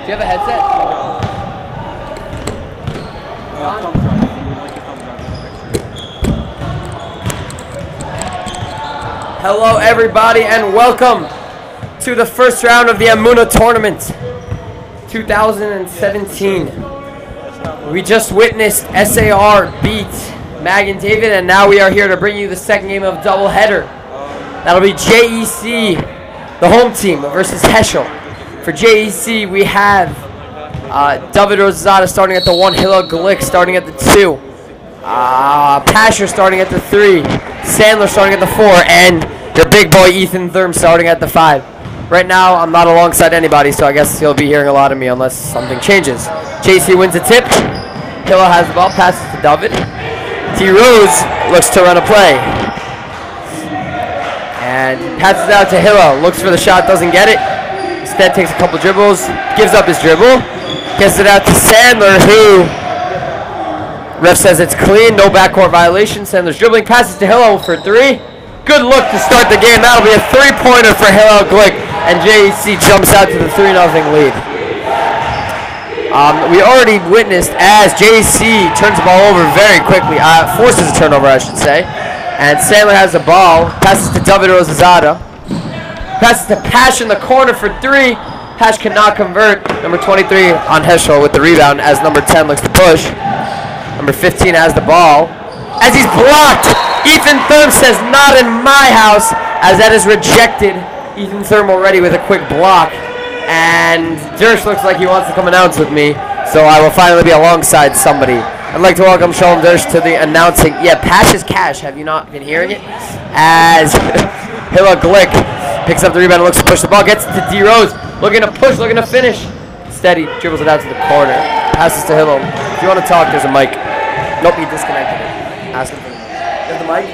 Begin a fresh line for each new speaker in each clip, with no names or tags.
you have a headset? Hello everybody and welcome to the first round of the Amuna tournament 2017. We just witnessed SAR beat Mag and David, and now we are here to bring you the second game of doubleheader. That'll be JEC, the home team, versus Heschel. For JEC, we have David Rosada starting at the 1, Hillel Glick starting at the 2, Pasher starting at the 3, Sandler starting at the 4, and your big boy Ethan Thurm starting at the 5. Right now, I'm not alongside anybody, so I guess he'll be hearing a lot of me unless something changes. JEC wins a tip. Hillel has the ball, passes to David. T. Rose looks to run a play. And passes out to Hillel, looks for the shot, doesn't get it. Instead takes a couple dribbles, gives up his dribble. Gets it out to Sandler, who ref says it's clean, no backcourt violation. Sandler's dribbling, passes to Hillel for 3. Good look to start the game. That'll be a 3-pointer for Hillel Glick, and JEC jumps out to the 3-0 lead. We already witnessed as JEC turns the ball over very quickly, forces a turnover, I should say. And Sandler has the ball, passes to David Rosada. Passes to Pash in the corner for 3. Pash cannot convert. Number 23 on Heschel with the rebound as number 10 looks to push. Number 15 has the ball. As he's blocked, Ethan Thurm says, "Not in my house," as that is rejected. Ethan Thurm already with a quick block. And Dersh looks like he wants to come announce with me, so I will finally be alongside somebody. I'd like to welcome Shalom Dersh to the announcing. Yeah, Pash is cash. Have you not been hearing it? As Hillel Glick picks up the rebound and looks to push the ball. Gets it to D. Rose. Looking to push, looking to finish. Instead, he dribbles it out to the corner. Passes to Hillel. If you want to talk, there's a mic. Nope, he disconnected it. Ask him for the mic. There's the mic.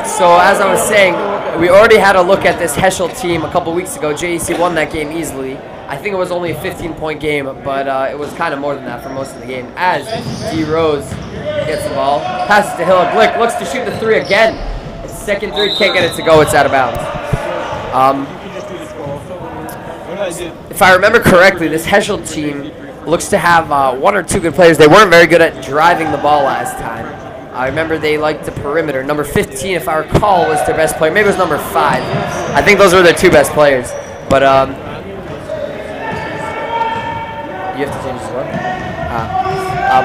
So, as I was saying, we already had a look at this Heschel team a couple weeks ago. JEC won that game easily. I think it was only a 15-point game, but it was kind of more than that for most of the game. As D. Rose gets the ball, passes to Hillel Glick, looks to shoot the 3 again. His second 3, can't get it to go, it's out of bounds. If I remember correctly, this Heschel team looks to have 1 or 2 good players. They weren't very good at driving the ball last time. I remember they liked the perimeter. Number 15, if I recall, was their best player. Maybe it was number 5. I think those were their 2 best players. But you have to change this one.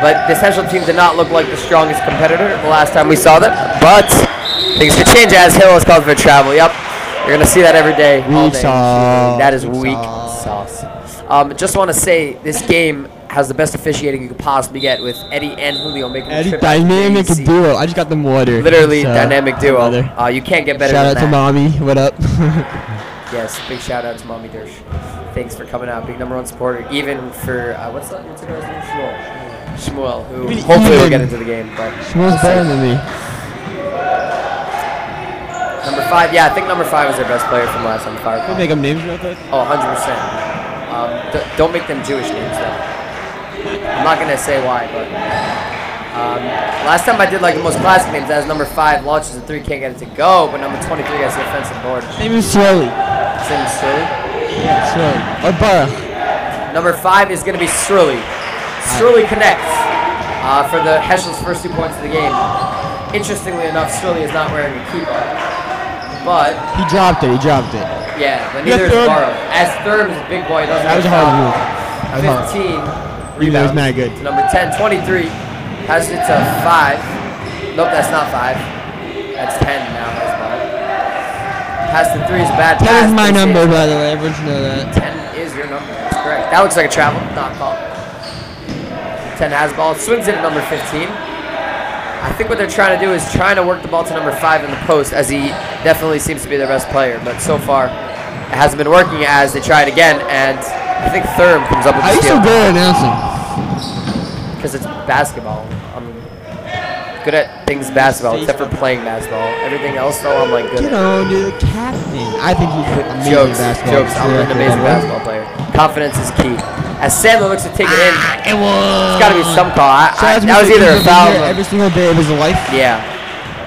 But this Heschel team did not look like the strongest competitor the last time we saw them. But things could change as Hill is called for travel. Yep, you're gonna see that every day.
Weak sauce.
That is weak sauce. Just want to say this game has the best officiating you could possibly get with Eddie and Julio making the trip.
Dynamic duo. I just got them water.
Literally dynamic duo. You can't get better than that.
Shout out to Mommy. What up?
Yes, big shout out to Mommy Dersh. Thanks for coming out. Big #1 supporter. Even for, what's that Instagram's name? Shmuel, who hopefully will get into the game. But
Shmuel's better than me.
Number 5, yeah, I think number 5 was their best player from last time.
Can we make them names real quick?
Oh, 100%. Don't make them Jewish names, though. I'm not going to say why, but last time I did like the most classic names. As number 5 launches a 3, can't get it to go, but number 23 gets the offensive board.
His name is Slowly.
His name is Srilly?
Yeah, Slowly. Or Baruch.
Number 5 is going to be Srilly. Srilly connects for the Heschel's first 2 points of the game. Interestingly enough, Srilly is not wearing a keeper, but
he dropped it. He dropped it.
Yeah, but neither is Baruch. As Thurm is a big boy, doesn't.
That was a hard move.
15 rebounds.
Was not good.
To number 10, 23 passes it to 5. Nope, that's not 5. That's 10 now. That's 5. Pass to 3 is a bad pass.
That is my number, by the way. Everyone should know that.
10 is your number. That's correct. That looks like a travel. Not called. 10 has the ball. Swings it at number 15. I think what they're trying to do is trying to work the ball to number 5 in the post, as he definitely seems to be their best player. But so far, it hasn't been working as they try it again. And I think Thurm comes up with the steal.
How are you so good at announcing?
Because it's basketball. I'm good at things basketball, except for playing basketball. Everything else, though, I'm like good at.
You know, you're the captain. I think he's an amazing basketball player.
Jokes. I'm an amazing basketball player. Confidence is key. As Sandler looks to take it in, it's got to be some call. That was either a foul.
Every single day of his life.
Yeah.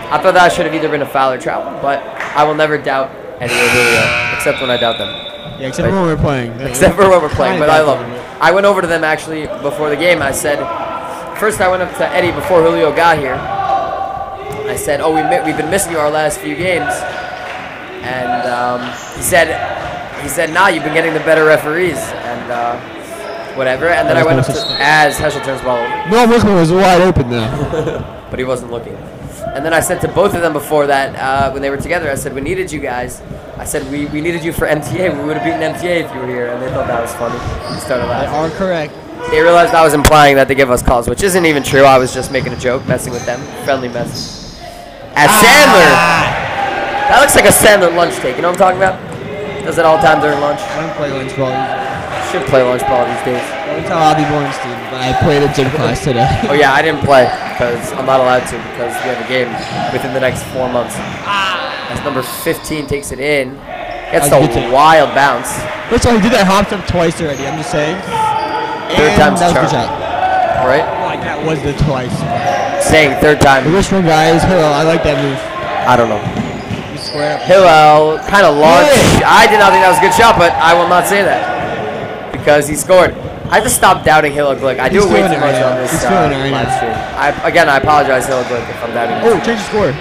I thought that should have either been a foul or travel, but I will never doubt Eddie or Julio, except when I doubt them.
Yeah, except for when we're playing.
Except for when we're playing, but I love them. I went over to them actually before the game. I said, first I went up to Eddie before Julio got here. I said, oh, we've been missing you our last few games. And he said, nah, you've been getting the better referees. And whatever. And then I went up to, as Heschel turns the ball over.
No, Wickman was wide open though.
But he wasn't looking. And then I said to both of them before that, when they were together, I said, we needed you guys. I said, we needed you for MTA. We would have beaten MTA if you were here. And they thought that was funny. They started laughing.
They are correct.
They realized I was implying that they give us calls, which isn't even true. I was just making a joke, messing with them. Friendly mess. At Sandler. That looks like a Sandler lunch take. You know what I'm talking about? Does it all the time during lunch.
I don't play lunch ball.
Should play lunch ball these days.
Don't tell Abby Bornstein, but I played a gym class today.
Oh yeah, I didn't play because I'm not allowed to because we have a game within the next 4 months. As number 15 takes it in. Gets a wild bounce.
First of all, he did that hop jump twice already, I'm just saying.
Third time's
that was a
charm.
good shot.
Alright?
Like that was the twice.
Saying third time.
The Richmond guys, Hillel, I like that move.
I don't know.
You square up.
Hillel kind of launched. Yeah. I did not think that was a good shot, but I will not say that. Because he scored. I have to stop doubting Hillel Glick. I do it way too much on this live stream. Again, I apologize, Hillel Glick, if I'm doubting you.
Oh, change the score.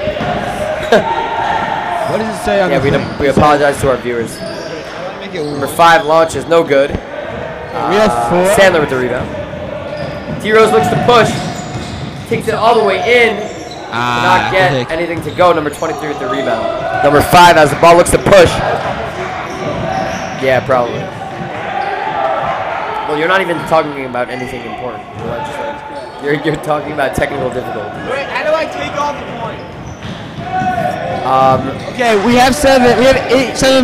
What does it say on the thing?
We apologize to our viewers. Number 5 launches, no good.
We have 4.
Sandler with the rebound. D-Rose looks to push. Takes it all the way in. Not get anything to go. Number 23 with the rebound. Number 5 as the ball looks to push. Yeah, probably. Well, you're not even talking about anything important. You're talking about technical difficulty.
Wait, how do I take off the point? Okay, we have 7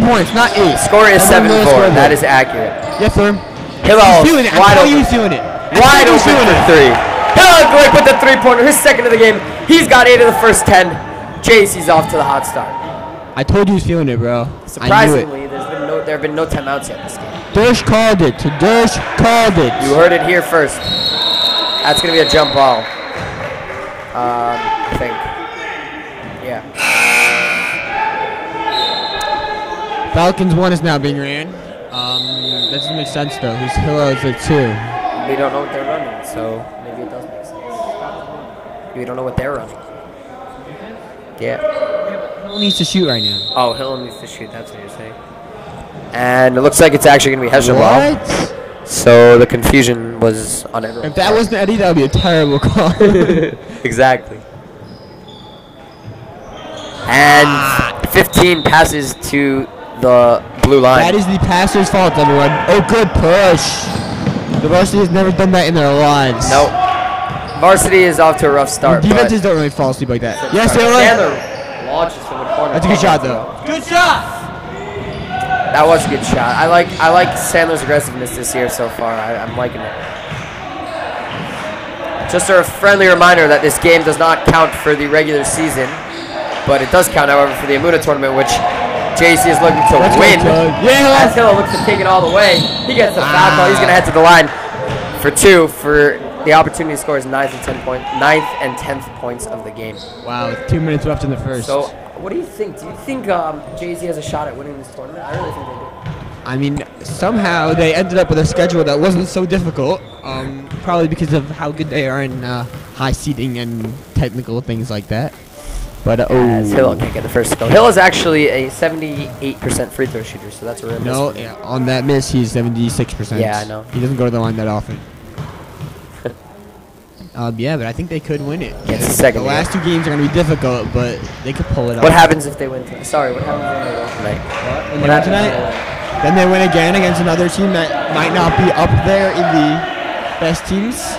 points, not 8.
Score is 7-4. That is accurate.
Yes, sir.
Hillel wide open.
He's doing it.
Wide open for 3. Hillel Glick with the 3-pointer. His second of the game. He's got 8 of the first 10. JC's off to the hot start.
I told you he was feeling it, bro.
Surprisingly, there have been no timeouts yet this game.
Dush called it. Dush called it.
You heard it here first. That's gonna be a jump ball. I think. Yeah.
Falcons 1 is now being ran. That doesn't make sense though. Who's Hillel is at 2.
We don't know what they're running, so maybe it does make sense. We don't know what they're running. Yeah.
Hill needs to shoot right now.
Oh, Hill needs to shoot. That's what you're saying. And it looks like it's actually going to be Heschel ball.
What?
So the confusion was on everyone.
If that wasn't Eddie, that would be a terrible call.
Exactly. And 15 passes to the blue line.
That is the passer's fault, everyone. Oh, good push. The varsity has never done that in their lives.
Nope. Varsity is off to a rough start.
Defenses don't really fall asleep like that. Yes,
Sandler launches from the corner.
That's a good shot, though. Good shot.
That was a good shot. I like Sandler's aggressiveness this year so far. I'm liking it. Just a friendly reminder that this game does not count for the regular season, but it does count, however, for the Amuna tournament, which JC is looking to win.
Yeah.
As Hillel looks to take it all the way. He gets the foul call. He's going to head to the line for 2 for the opportunity to score his 9th and 10th points of the game.
Wow, with 2 minutes left in the first.
So, what do you think? Do you think JC has a shot at winning this tournament? I really think they do.
I mean, somehow they ended up with a schedule that wasn't so difficult. Probably because of how good they are in high seeding and technical things like that. But
as Hillel can't get the first go. Hill is actually a 78% free throw shooter, so that's a real miss.
No, yeah, on that miss, he's 76%.
Yeah, I know.
He doesn't go to the line that often. Yeah, but I think they could win it.
It's the second.
The last 2 games are going to be difficult, but they could pull it off.
What happens if they win tonight? Sorry, what happens when they win tonight?
When they win tonight? Then they win again against another team that might not be up there in the best teams.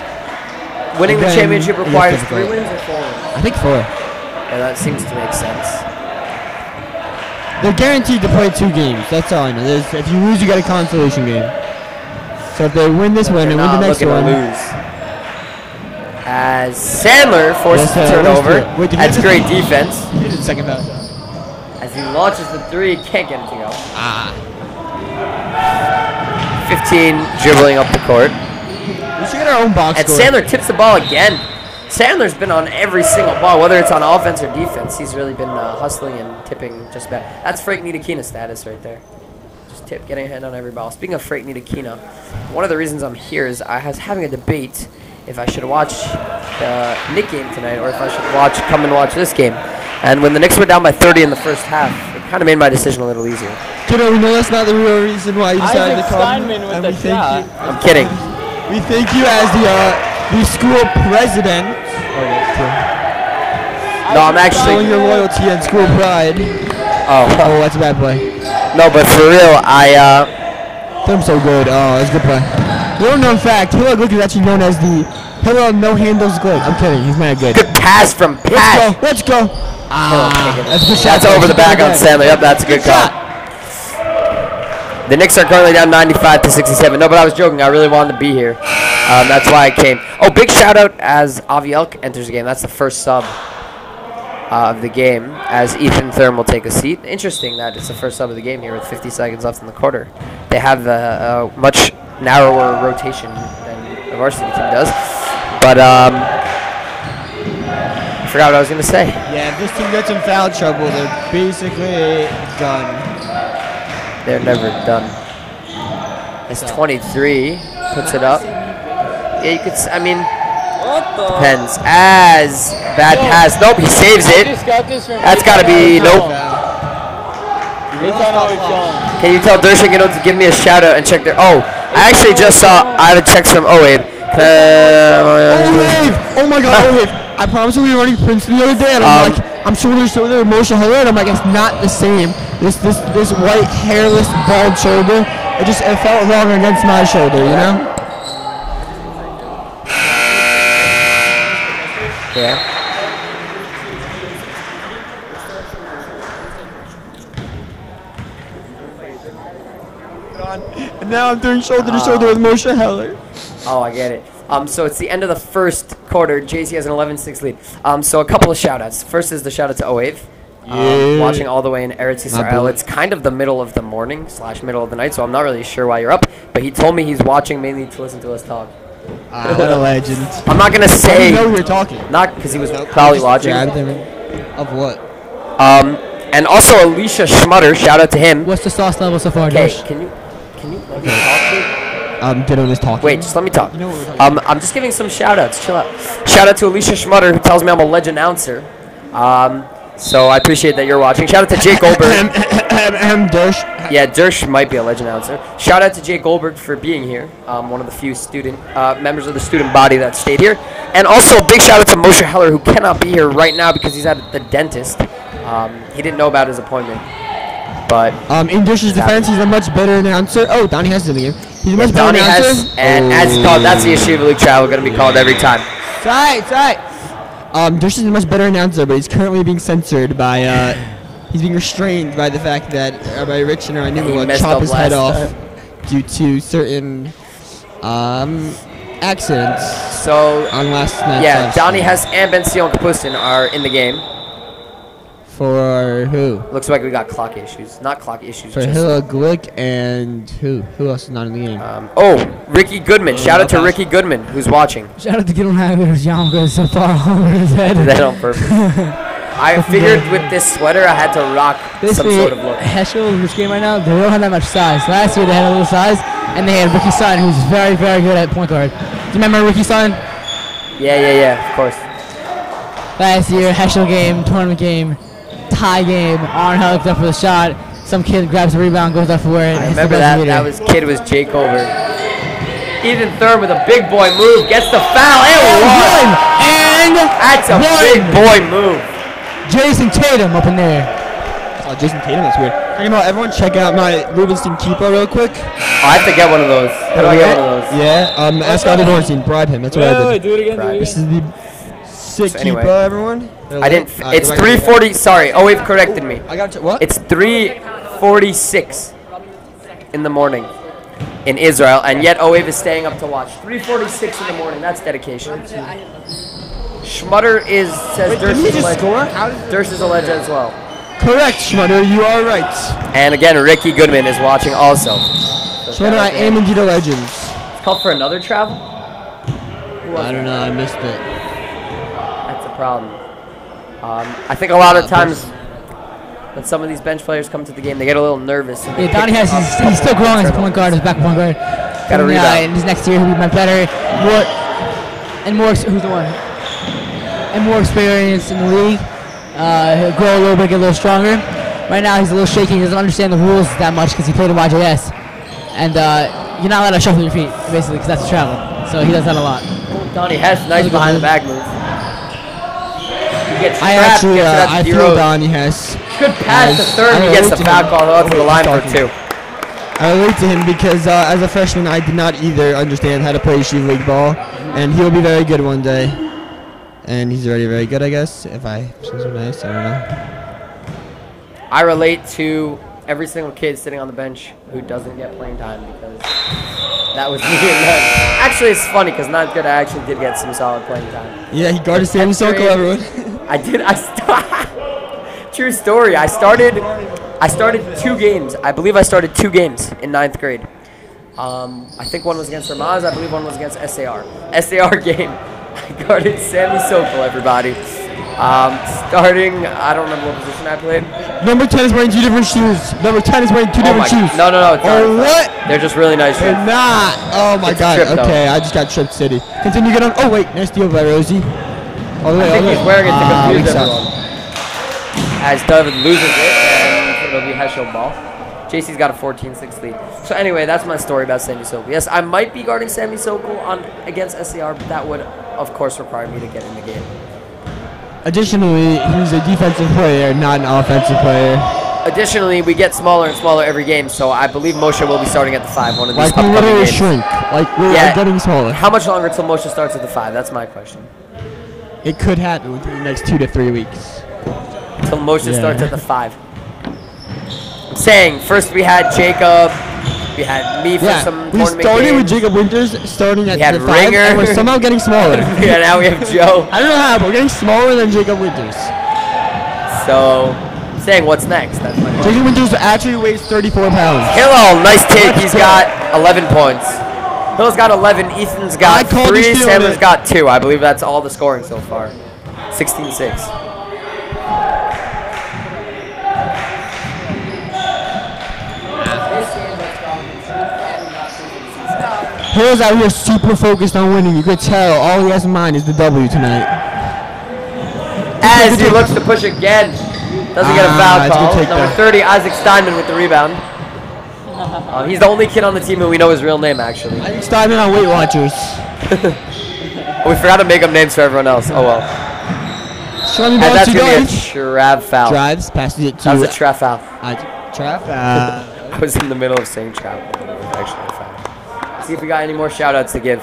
Winning the championship requires 3 wins or 4 wins?
I think 4.
Yeah, that seems to make sense.
They're guaranteed to play 2 games. That's all I know. If you lose, you get a consolation game. So if they win this one and win the next one.
As Sandler forces the turnover. That's great defense.
Second foul.
As he launches the 3, can't get it to go. 15 dribbling up the court.
We should get our own box
and
score.
Sandler tips the ball again. Sandler's been on every single ball, whether it's on offense or defense. He's really been hustling and tipping just about. That's Frank Ntilikina status right there. Just tip, getting a hand on every ball. Speaking of Frank Ntilikina, one of the reasons I'm here is I was having a debate if I should watch the Knicks game tonight or if I should come and watch this game. And when the Knicks were down by 30 in the first half, it kind of made my decision a little easier.
Kiddo, we know that's not the real reason why you decided to come.
Steinman with the shot.
I'm kidding.
We thank you as the school president.
No, I'm actually
showing your loyalty and school pride.
Oh,
that's a bad play.
No, but for real,
I'm so good. Oh, that's a good play. Little known fact, Hillel Glick is actually known as the Hillel No Handles Glick. I'm kidding, he's mad good.
Good pass from Pat.
Let's go. That's a good shot.
That's over the back on Sandler. Yep, that's a good call. The Knicks are currently down 95-67. No, but I was joking. I really wanted to be here. That's why I came. Oh, big shout out as Avielk enters the game. That's the first sub of the game as Ethan Thurm will take a seat. Interesting that it's the first sub of the game here with 50 seconds left in the quarter. They have a much narrower rotation than the varsity team does. But I forgot what I was going to say.
Yeah, if this team gets in foul trouble, they're basically done.
They're never done. It's 23. Puts it up. Yeah, you could. I mean, depends. As bad pass. Nope, he saves it. That's got to be nope. Can you tell Dershik to give me a shout out and check their? Oh, I actually just saw. I have a text from Oabe.
Oh my God, Oabe. I promise we were running Princeton the other day, and I'm like, I'm shoulder to shoulder with Moshe Heller, and I'm like, it's not the same. This white, hairless, bald shoulder, it felt wrong against my shoulder, you know?
Yeah.
And now I'm doing shoulder to shoulder with Moshe Heller.
Oh, I get it. So it's the end of the first quarter. JC has an 11-6 lead. So a couple of shout-outs. First is the shout-out to Oav. Watching all the way in Eretz Yisrael. It's kind of the middle of the morning / middle of the night, so I'm not really sure why you're up. But he told me he's watching mainly to listen to us talk.
What a legend.
I'm not going to say...
I know we were talking.
Not because he was probably watching.
Of what?
And also Alicia Schmutter, shout-out to him.
What's the sauce level so far,
Okay,
Josh?
can you let me talk, dude?
Ditto is talking.
Wait, just let me talk.
You know what we're talking
I'm just giving some shout-outs. Chill out. Shout-out to Alicia Schmutter, who tells me I'm a legend announcer. So I appreciate that you're watching. Shout-out to Jake Goldberg.
Dersh.
Yeah, Dersh might be a legend announcer. Shout-out to Jake Goldberg for being here. One of the few members of the student body that stayed here. And also a big shout-out to Moshe Heller, who cannot be here right now because he's at the dentist. He didn't know about his appointment. But
in Dersh's defense, he's a much better announcer. Oh, Donnie Hess is in the game. He's a much better announcer.
And as he's called, that's the issue of League Travel, going to be called every time.
It's right. Dersh is a much better announcer, but he's currently being censored by, he's being restrained by the fact that Rabbi Rich and Rabbi Newman will chop his head off due to certain accidents.
So,
on last night's
yeah, Donnie Hess and Ben Sion Kapustin are in the game.
For who?
Looks like we got clock issues. Not clock issues.
For Hillel Glick and who? Who else is not in the game?
Ricky Goodman. Shout out to Ricky Goodman, who's watching.
Shout out to Gidon Hager's yarmulke so far over his head.
Did that on purpose. I figured with this sweater I had to rock some sort of look.
Heschel in this game right now, they don't have that much size. Last year they had a little size, and they had Ricky Stein, who's very, very good at point guard. Do you remember Ricky Stein?
Yeah, of course.
Last year, Heschel game, tournament game, tie game, Arn hooked up for the shot. Some kid grabs the rebound, goes up for it.
I remember that. That was Jake Over. Ethan Thurm with a big boy move, gets the foul, and one!
And
that's a big boy move.
Jason Tatum up in there.
Oh, Jason Tatum, that's weird. Talking about everyone, check out my Rubenstein keeper real quick.
I have to get one of those. How do I get one of those?
Yeah, ask Alden Ornstein, bribe him. That's what I did.
Wait, do it again.
This is the sick
anyway,
keeper, everyone.
I didn't. It's 3:40. Sorry, Oav corrected me.
I got what?
It's 3:46 in the morning in Israel, and yet Oav is staying up to watch. 3:46 in the morning. That's dedication. Schmutter says Dersh is a legend. Dersh is a legend as well.
Correct, Schmutter. You are right.
And again, Ricky Goodman is watching also.
Schmutter, I am indeed a legend.
It's called for another travel.
I don't know. I missed it.
problem. I think a lot of times when some of these bench players come to the game, they get a little nervous.
Yeah, Donnie he's still growing as a point guard, as a back point guard.
Got to rebound.
In his next year, he'll be much better. Who's the one? And more experience in the league. He'll grow a little bit, get a little stronger. Right now, he's a little shaky. He doesn't understand the rules that much because he played in YJS. And you're not allowed to shuffle your feet, basically, because that's travel. So he does that a lot.
Donnie Hess, nice behind the back move.
I feel Donnie Hess.
Good pass to third. He gets the foul call though to the line for 2.
I relate to him because as a freshman, I did not either understand how to play Yeshiva League ball, and he'll be very good one day. And he's already very good, I guess. If I say so nice, I don't know.
I relate to every single kid sitting on the bench who doesn't get playing time because that was me and them. Actually, it's funny because not good. I actually did get some solid playing time.
Yeah, he guarded Sammy Sokol, everyone.
I did. True story. I started 2 games. I believe I started 2 games in 9th grade. I think one was against Ramaz. I believe one was against SAR. SAR game. I guarded Sammy Sokol, everybody. Starting, I don't remember what position I played.
Number 10 is wearing 2 different shoes. Number 10 is wearing 2 different shoes.
No. It's
oh, what?
They're just really nice shoes.
They're not. Oh, my God. Okay, I just got tripped city. Continue, get on. Oh, wait. Nice steal by Rosie. All the way,
I think he's wearing it to confuse everyone. As David loses it, and it'll be Heschel ball. JC's got a 14-6 lead. So anyway, that's my story about Sammy Sokol. Yes, I might be guarding Sammy Sokol against SCR, but that would, of course, require me to get in the game.
Additionally, he's a defensive player, not an offensive player.
Additionally, we get smaller and smaller every game, so I believe Moshe will be starting at the 5 one of these upcoming
games. Like, we're
shrink.
Like, we're getting smaller.
How much longer till Moshe starts at the 5? That's my question.
It could happen within the next 2 to 3 weeks.
Till Moshe starts at the 5. I'm saying, first we had Jacob, we had me for some tournament games.
We started with Jacob Winters starting at the 5,
Ringer.
and we're somehow getting smaller.
Yeah, now we have Joe.
I don't know how, but we're getting smaller than Jacob Winters.
So, I'm saying, what's next? That's my question.
Jacob Winters actually weighs 34 pounds.
Hillel, nice take. He's got 11 points. Hillel's got 11. Ethan's got 3. Sandler's got 2. I believe that's all the scoring so far. 16-6.
Hill's out here super focused on winning. You could tell all he has in mind is the W tonight.
As he looks to push again. Doesn't get a foul call. Number 30, Isaac Steinman with the rebound. He's the only kid on the team who we know his real name, actually.
Isaac Steinman on Weight Watchers.
We forgot to make up names for everyone else. Oh, well. And that's going to be a trap foul.
Drives, passes it to...
That was a trap foul.
Trap foul.
I was in the middle of saying trap. It was actually a foul. See if we got any more shout-outs to give.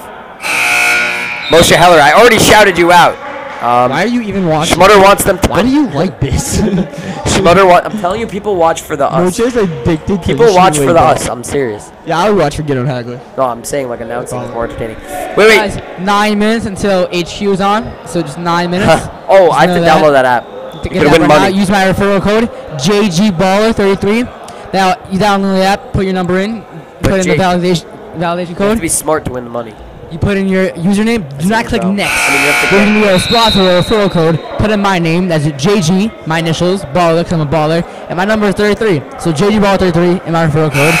Moshe Heller, I already shouted you out.
Why are you even watching?
Schmutter wants them to...
Why do you like this?
I'm telling you, people watch for the us.
Moshe's addicted to
people watch for the us. I'm serious.
Yeah, I would watch for Gideon Hagler.
No, I'm saying like announcing is more entertaining. Wait.
Guys, 9 minutes until HQ is on, so just 9 minutes.
Oh, I have to download that app.
To get that right now, use my referral code, JGBaller33. Now, you download the app, put your number in, put in the validation code.
You have to be smart to win the money.
You put in your username. Do not click next. There's going to be a spot for a referral code. Put in my name. That's JG, my initials, baller, because I'm a baller. And my number is 33. So JG Baller 33 in my referral code.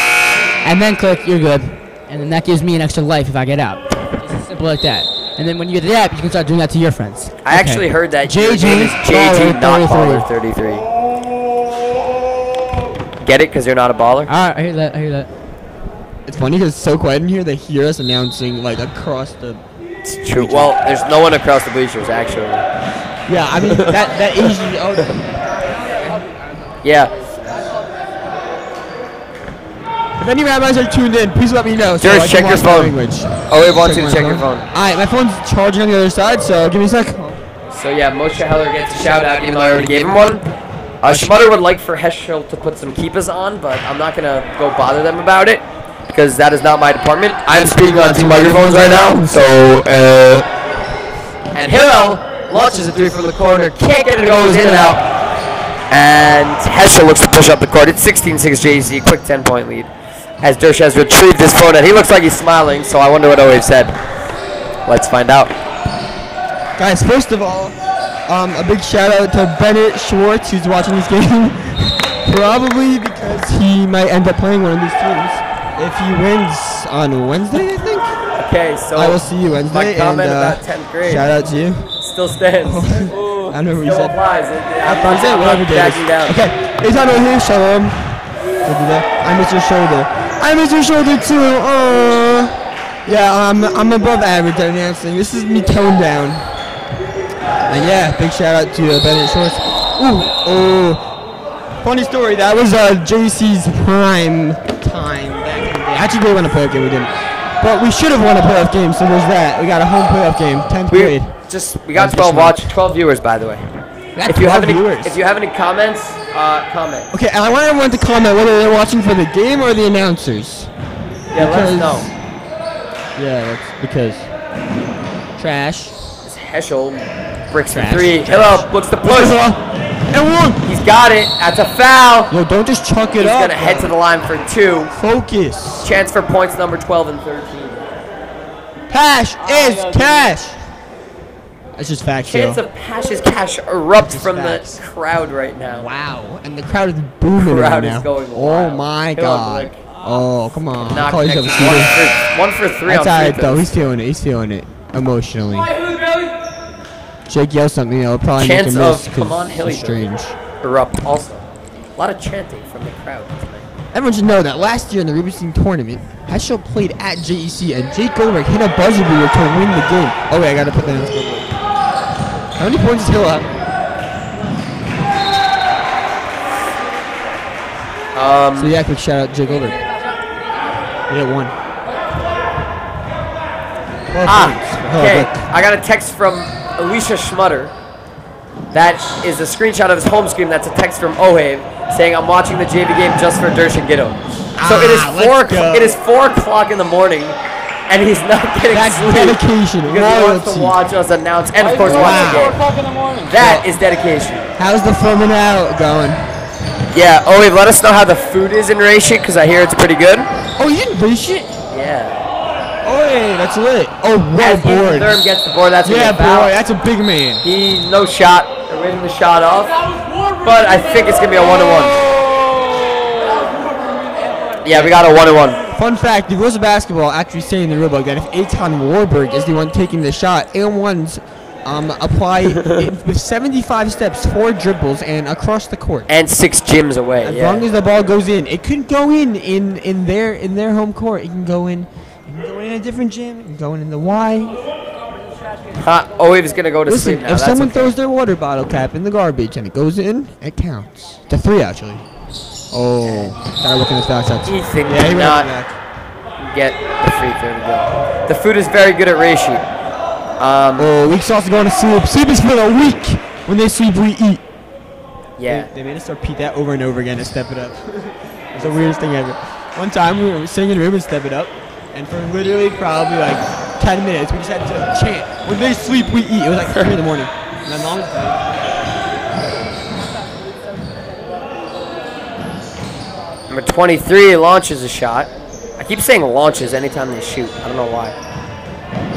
And then click, you're good. And then that gives me an extra life if I get out. Just as simple like that. And then when you get the app, you can start doing that to your friends.
I actually heard that your name is JG, not Baller 33. Get it? Because you're not a baller?
Alright, I hear that.
It's funny because it's so quiet in here, they hear us announcing like across the...
It's true. Well, there's no one across the bleachers, actually.
Yeah, I mean, that Asian... Oh.
Yeah.
If any rabbis are tuned in, please let me know.
Just check your phone. Oh, we want you to check your phone.
Alright, my phone's charging on the other side, so give me a sec.
So yeah, Moshe Heller gets a shout out even though I already gave him one. Schmutter would like for Heschel to put some keepers on, but I'm not going to go bother them about it because that is not my department. I'm speaking on 2 microphones right now, so and Hillel launches a 3 from the corner, can't get it, goes in and out. And Heschel looks to push up the court. It's 16-6 JC, quick 10-point lead. As Dersh has retrieved his phone, and he looks like he's smiling, so I wonder what Oave said. Let's find out.
Guys, first of all, A big shout out to Bennett Schwartz, who's watching this game. Probably because he might end up playing one of these teams if he wins on Wednesday, I think.
Okay, so
I will see you Wednesday.
my comment
and,
about 10th grade
shout out to you.
still stands.
I don't know what you
Still
said.
applies.
I'm whatever it is.
backing down.
Okay, it's on here. Shalom. I miss your shoulder. I miss your shoulder too. Yeah, I'm above average at announcing. This is me toned down. And yeah, big shout out to Bennett Schwartz. Funny story. That was JC's prime time back in the day. Actually, they won a playoff game. We didn't. But we should have won a playoff game. So there's that. We got a home playoff game. 10th grade.
We got 12 viewers, by the way.
If you have
any comments, comment.
Okay, and I want everyone to comment whether they're watching for the game or the announcers.
Yeah, let us know.
Yeah, that's because trash.
It's Heschel bricks for
Trash.
3. Hello, looks to push.
And 1.
He's got it. That's a foul.
Yo, don't just chuck it
He's
up.
gonna head to the line for 2.
Focus.
Chance for points number 12 and 13.
Cash is cash. That's just facts,
Chance
yo.
of Pash's cash erupt
Just
from
facts.
the crowd right now.
Wow, and the crowd is booming
Crowd
right
is
now.
going
Oh
wild.
my
Hill
God.
Blick.
Oh, come on.
Not
Call yourself a
connected.
shooter.
One for 3
That's
on
alright
free
though.
throws.
He's feeling it. He's feeling it emotionally. Jake yell something. You know, probably make
Chance
him miss
of come on,
because
Hilly
it's strange.
erupt also. A lot of chanting from the crowd tonight.
Everyone should know that last year in the Rubenstein tournament, Heschel played at JEC and Jake Goldberg hit a buzzer beater to win the game. Oh wait, I gotta put that in the scoreboard. How many points does Hill have? So yeah, quick shout out to Jake Goldberg. He hit 1. 12 points.
Okay. I got a text from Alicia Schmutter. That is a screenshot of his home screen. That's a text from Ohave saying, "I'm watching the JV game just for Dersh and Giddo." So it is 4 o'clock in the morning, and he's not getting sleep
dedication.
because he wants to watch us announce and of course watch the game. That is dedication.
How's the filming out going?
Yeah, Ohave, let us know how the food is in Rashid because I hear it's pretty good.
Oh, you didn't finish it?
Yeah.
Oh, hey, that's lit. Oh, what a
As
board.
Thurm gets the board, that's a
Yeah,
good foul.
boy, that's a big man.
He no shot. They're waving the shot off, but I think it's gonna be a 1-1. Yeah, we got a 1-1.
Fun fact: the rules of basketball actually say in the rulebook that if Eitan Warburg is the one taking the shot, and1s apply with 75 steps, 4 dribbles, and across the court.
And 6 gyms away.
As long as the ball goes in, it couldn't go in their home court. It can go in. It can go in a different gym. It can go in the Y.
Ohave is gonna go to
Listen,
sleep now.
if
That's
someone
okay.
throws their water bottle cap in the garbage and it goes in, it counts. To 3 actually. Oh, gotta look in his back shots.
Ethan
Yeah, he
did
ran
not
back.
get the free throw to go. The food is very good at Rashid.
Weak sauce going to sleep. Sleep is for the weak. When they sleep, we eat.
Yeah.
They made us repeat that over and over again to step it up. It's the weirdest thing ever. One time we were singing Ruben Step It Up, and for literally probably like 10 minutes, we just had to chant, "When they sleep, we eat." It was like 3 in the morning. And my mom was like,
Number 23 launches a shot. I keep saying launches anytime they shoot. I don't know why.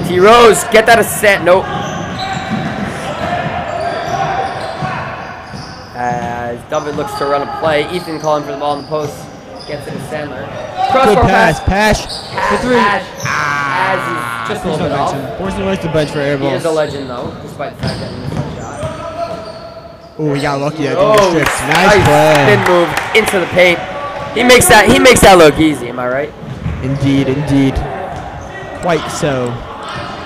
T Rose, get that assent. Nope. As David looks to run a play, Ethan calling for the ball in the post. Gets it to Sandler.
good
Crossbar
pass. For 3.
As he's just a little bit off.
Forcing the to bench for air
He is a
balls.
legend though, despite the fact that he missed that shot.
Oh, he got lucky. I think
Oh,
the strips. Nice play.
spin move into the paint. He makes that look easy. Am I right?
Indeed, indeed. Quite so.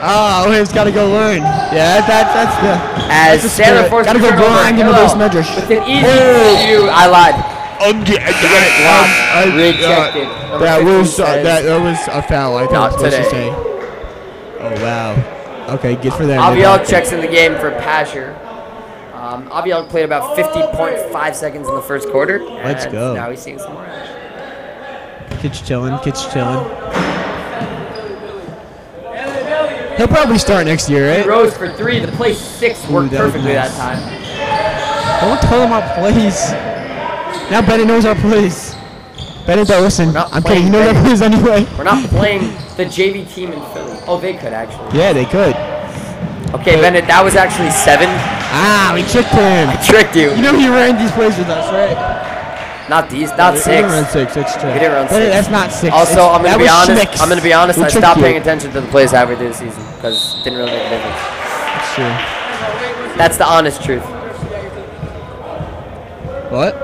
Oh, he's got to go learn. Yeah, that's the.
As
the
Sandler
spirit.
forces
Gotta go
the turnover.
grind into
Hello.
base medrash.
With an easy shoot. I lied. Rejected. Number
That
15
was
says,
that was a foul. I think
Not
I'm supposed to
today.
say. Oh wow. Okay, good for them.
Aviel checks in the game for Pasher. Aviel played about 50.5 seconds in the first quarter.
Let's
and
go.
Now he's seeing some more action.
Kids chilling. He'll probably start next year,
He
right?
rose for 3. The play 6 worked
that was
perfectly
nice.
that time.
Don't tell him our plays. Now Bennett knows our plays. Bennett, don't listen.
not
I'm kidding. He
playing
knows our plays anyway.
We're not playing the JV team in Philly. Oh, they could actually.
Yeah, they could.
Okay, Bennett, that was actually 7.
Ah, we tricked him.
I tricked you.
You know he ran these plays with us, right?
Not these, not 6.
He didn't run 6, that's true.
He didn't run 6.
That's not 6.
Also, I'm gonna be honest.
Schmicks.
I'm gonna be honest.
We
I
tricked
stopped
you.
paying attention to the plays halfway through the season because it didn't really make a difference.
That's true.
That's the honest truth.
What?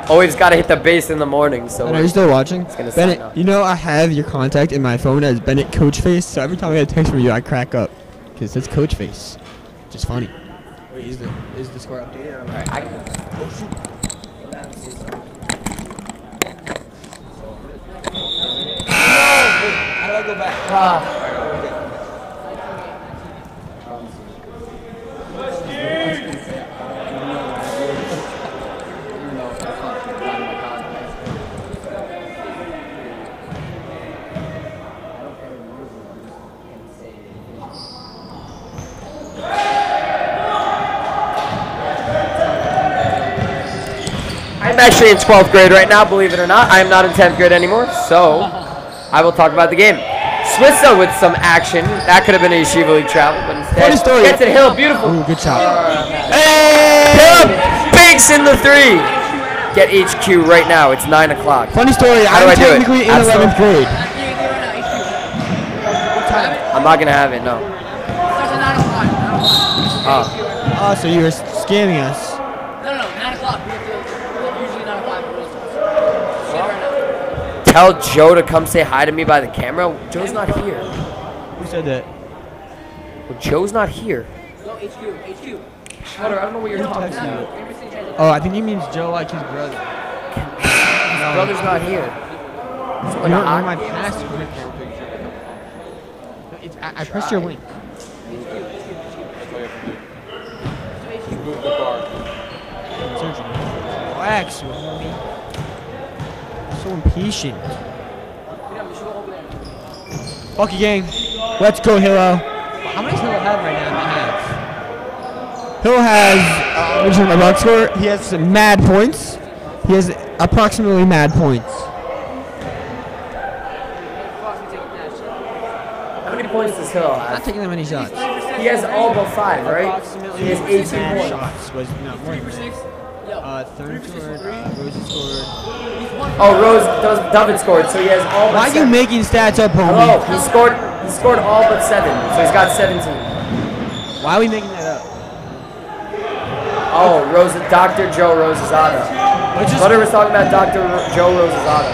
Always gotta hit the base in the morning. So
Are you still watching?
gonna
Bennett,
sign off.
you know I have your contact in my phone as Bennett Coach Face, so every time I get a text from you, I crack up because it's Coach Face. Just funny. Wait, is the score updated?
All right,
How do I go back?
I'm actually in 12th grade right now, believe it or not. I am not in 10th grade anymore, so I will talk about the game. Switzer with some action. That could have been a Yeshiva League travel, but instead gets it. Hill, beautiful.
Ooh, good shot.
Hey! Hill banks in the 3. Get HQ right now. It's 9 o'clock.
Funny story,
How do
I'm
I do it?
technically in
Absolutely.
11th grade.
I'm not gonna have it. No.
Oh, so you were scamming us.
No, 9 o'clock. Usually 9 o'clock.
Tell Joe to come say hi to me by the camera. Joe's not here.
Who said that?
Well, Joe's not here.
No, HQ.
Shut up. I don't know what you're talking about.
Oh, I think he means Joe like his brother.
His brother's not here.
You don't know my password. I pressed your link. Relax, homie. So impatient. Bucky gang. Let's go, Hilo. How many does Hilo have right now in the half? Hilo has, my box score. He has some mad points. He has approximately mad points.
How many points does Hill
Not
have?
taking that many shots.
He has all but 5, right?
Approximately
He has 18
mad
points.
shots. Was no more than that. Third scored. Rosie scored.
Oh, David scored, so he has all but
Why are you
7.
making stats up, homie?
Hello, he scored all but 7, so he's got 17.
Why are we making that up?
Oh, Dr. Joe Rosazada. Butter was talking about Dr. Joe Rosazada.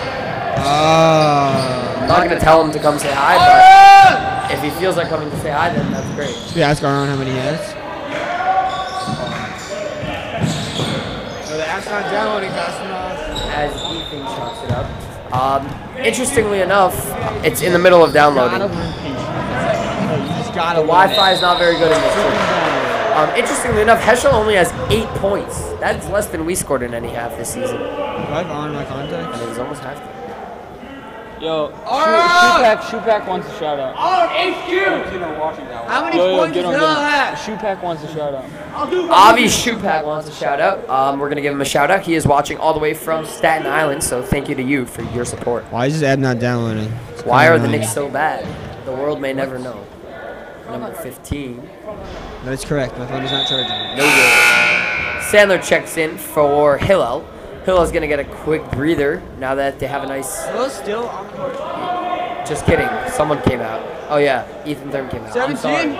I'm not going to tell him to come say hi, but if he feels like coming to say hi, then that's great.
Should we ask Aaron how many he has?
So the app's not downloading fast enough.
As Ethan chalks it up. Interestingly enough, it's in the middle of downloading.
The
Wi-Fi is not very good in this room. Interestingly enough, Heschel only has 8 points. That's less than we scored in any half this season.
Do I have on my contacts?
And it was almost half.
Yo, Shoepack wants a shout out.
How many points does Hilo have?
Shoepack wants a shout out.
Avi Shupak wants a shout out. We're going to give him a shout out. He is watching all the way from Staten Island, so thank you to you for your support.
Why is this ad not downloading?
Why are the Knicks so bad? The world may never know. Number 15.
That is correct. My phone is not charging.
No good. Sandler checks in for Hillel. Hillel's going to get a quick breather now that they have a nice...
Hilo's still on the court.
Just kidding. Someone came out. Oh, yeah. Ethan Thurm came out. I'm sorry.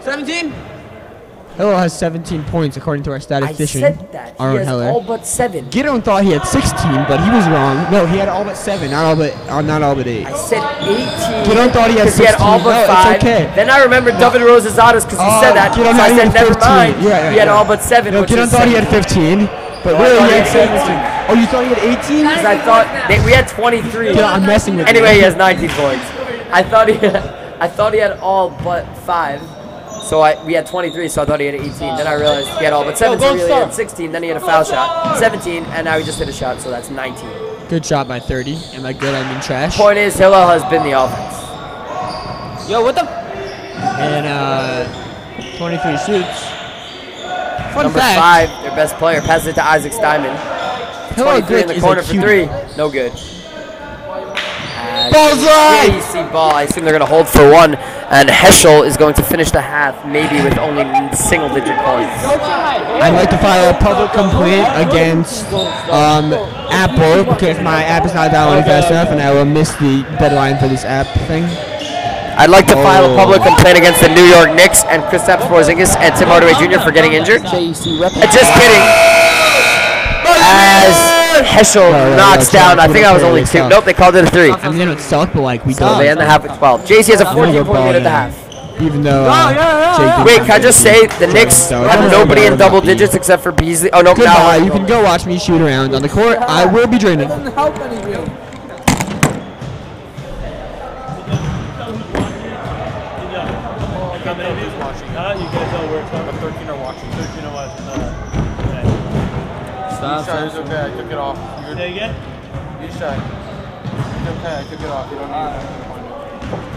17? Hilo has 17 points according to our
I
statistician.
said that. He
Aaron
has
Heller.
all but 7.
Gideon thought he had 16, but he was wrong. No, he had all but 7, not all but 8.
I said 18.
Gideon thought he had 16.
He had all but
No,
5.
it's okay.
Then I remembered David Rosazadas because he said that. So
Gideon
I
thought he
said,
had
never
15.
mind.
You're right,
He had
right.
all but 7.
No,
which
Gideon
is
thought he had 15,
17.
but
No, I
really
thought
he
he
had
had
17. Oh, you thought he had 18?
Because I thought we had 23.
Gideon, I'm messing with
Anyway,
you.
he has 19 points. I thought he had all but 5. So we had 23, so I thought he had 18. Then I realized he had all but 7, so he really had 16. Then he had a foul shot, 17, and now he just hit a shot, so that's 19.
Good shot by 30. Am I good? I mean trash.
Point is, Hillel has been the offense.
Yo, what the?
And 23 shoots. Fun
Number
fact.
5, their best player, passes it to Isaac Steinman.
Hilo
23 in the
Glick
corner
is a
for
cutie.
3. No good. As
Bullseye!
JEC ball. I assume they're going to hold for one, and Heschel is going to finish the half, maybe with only single-digit points.
I'd like to file a public complaint against Apple because my app is not downloading fast enough, and I will miss the deadline for this app thing.
I'd like to file a public complaint against the New York Knicks and Kristaps Porzingis and Tim Hardaway Jr. for getting injured. Just kidding. As Heschel knocks down, I think I was only 2. Nope, they called it a 3.
I mean, it would suck, but like we
So
don't.
they end the half with 12. JC has a 14-point lead at the half.
Even though.
Wait, can I just say the Knicks have nobody in double digits except for Beasley? Oh no,
Goodbye.
now
You can go watch me shoot around on the court. I will be draining.
Doesn't help any really.
You guys all work on 13 are watching. 13 are watching.
Stop.
It's okay, I took it off. Say again? You shy. It's okay, I took it off. You don't need it.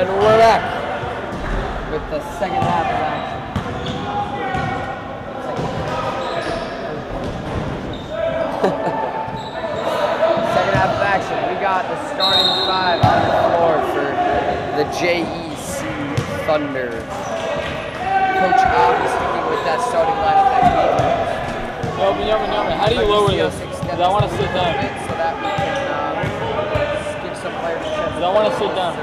And we're back with the second half of action. Second half of action. We got the starting five on the floor for the JEC Thunder. Coach Ob is sticking with that starting lineup that he used.
Yo, Yummy, how do you lower this? Because I want to sit down.
So that we can give some players a chance.
I want to sit down.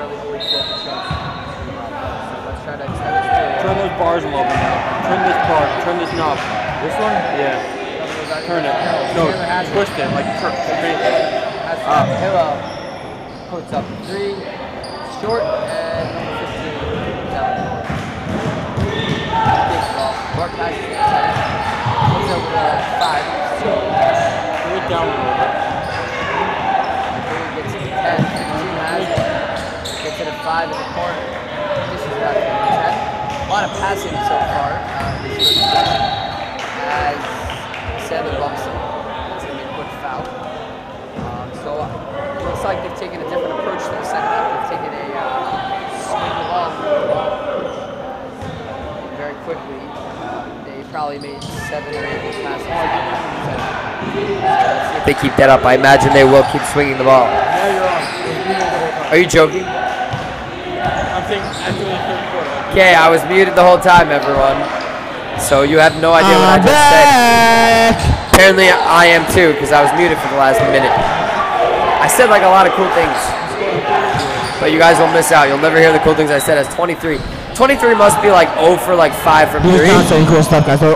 Let's try to extend this period.
Turn those bars a little bit now. Turn this bar. Turn this knob. This one? Yeah. Turn it. No, twist it. Like,
Hello. Puts up 3. Short and 15 down. Big ball. Mark passes to 10. Puts up 5. So,
bring it down a little bit.
Gets to 10. 15 has it. Gets it at 5 in the corner. This is about 10. A lot of passing so far. As Sandler bumps him. That's going to be a quick foul. So it looks like they've taken a different approach to the second half. They've taken a swing the ball very quickly. They probably made 7 or 8 passes. If they keep that up, I imagine they will keep swinging the ball. Are you joking?
I'm thinking after the third quarter.
Okay, I was muted the whole time, everyone. So you have no idea what I just said. Apparently I am too, because I was muted for the last minute. I said like a lot of cool things, but you guys will miss out. You'll never hear the cool things I said. As 23. 23 must be like 0 for like 5 from 3.
That's cool stuff, guys.
That's a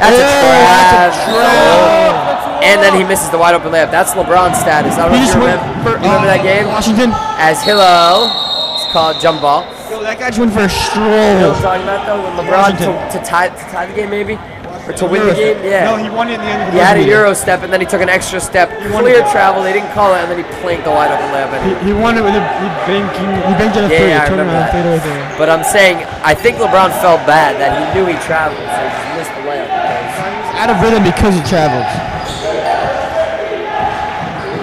trap. And then he misses the wide open layup. That's LeBron's status. I don't know if you remember that game.
Washington.
As Hilo, it's called jump ball.
Yo, that guy just went for a
You know what I'm
stroll.
talking about though? When LeBron to tie the game maybe? Or to win the game? Yeah.
No, he won it in the end of the
He had a
game.
Euro step, and then he took an extra step. Clear travel, they didn't call it, and then he planked the wide open layup.
He won it with a he banked it a three.
Yeah, I
Turned
remember
around,
that.
fadeaway three.
But I'm saying, I think LeBron felt bad that he knew he traveled, so he just missed the layup.
Out of rhythm because he traveled.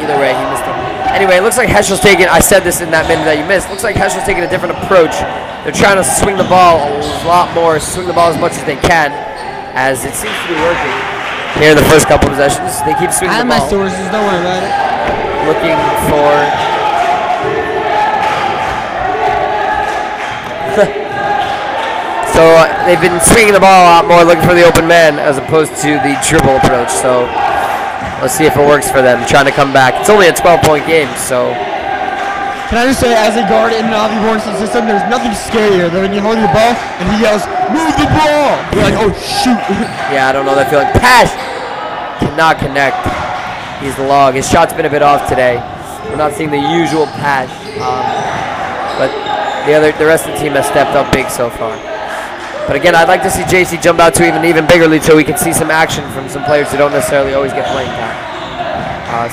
Either way, he missed it. Anyway, it looks like Heschel's taking, I said this in that minute that you missed, looks like Heschel's taking a different approach. They're trying to swing the ball a lot more, swing the ball as much as they can, as it seems to be working. Here in the first couple possessions, they keep swinging the
I have my
ball.
sources, don't worry about it.
Looking for... So they've been swinging the ball a lot more, looking for the open man, as opposed to the dribble approach. So let's see if it works for them, trying to come back. It's only a 12-point game, so...
Can I just say, as a guard in the Avi Bornstein system, there's nothing scarier than when you hold the ball and he yells, "Move the ball!" You're like, "Oh shoot!"
Yeah, I don't know that feeling. Pash cannot connect. He's the log. His shot's been a bit off today. We're not seeing the usual Pash, but the rest of the team has stepped up big so far. But again, I'd like to see JC jump out to even bigger lead so we can see some action from some players who don't necessarily always get playing time.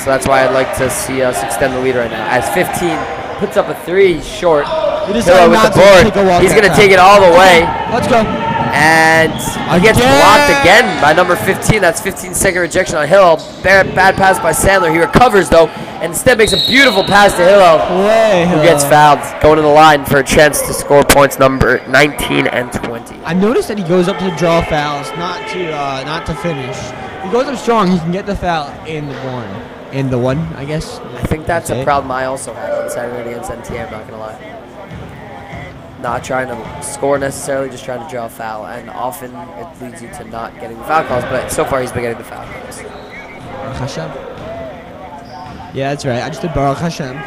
So that's why I'd like to see us extend the lead right now. As 15 puts up a 3, short. Hilo with the board. He's going to take it all the way.
Let's go.
And he gets blocked again by number 15. That's 15-second rejection on Hilo. Bad pass by Sandler. He recovers, though, and instead makes a beautiful pass to Hilo, who gets fouled, going to the line for a chance to score points number 19 and 20.
I noticed that he goes up to draw fouls, not to finish. He goes up strong. He can get the foul in the one, I guess.
I think that's a problem I also had on Saturday against MTA, I'm not going to lie. Not trying to score necessarily, just trying to draw a foul. And often it leads you to not getting the foul calls, but so far he's been getting the foul calls.
Hashem. Yeah, that's right. I just did Baruch Hashem.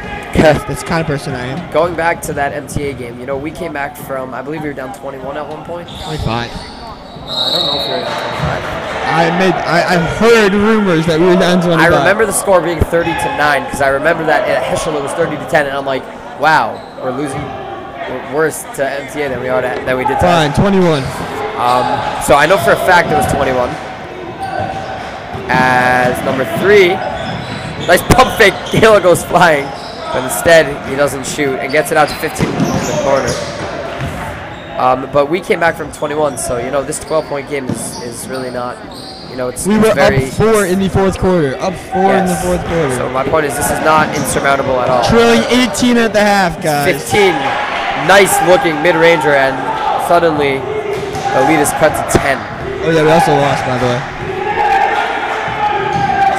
That's the kind of person I am.
Going back to that MTA game, you know, we came back from, I believe we were down 21 at one point.
25.
I don't know if we were down 25.
I've heard rumors that we were down 25.
I remember the score being 30-9 because I remember that at Heschel it was 30-10, and I'm like, wow, we're losing worse to MTA than we did to
Fine, 21.
So I know for a fact it was 21. As number 3, nice pump fake, Hilo goes flying, but instead he doesn't shoot and gets it out to 15 in the corner. But we came back from 21, so you know this 12-point game is really not you know, it's
We were
very...
up 4 in the fourth quarter. Up 4 in the fourth quarter.
So my point is, this is not insurmountable at all.
Trailing 18 at the half, guys.
15. Nice looking mid-ranger, and suddenly the lead is cut to 10.
Oh yeah, we also lost, by the way.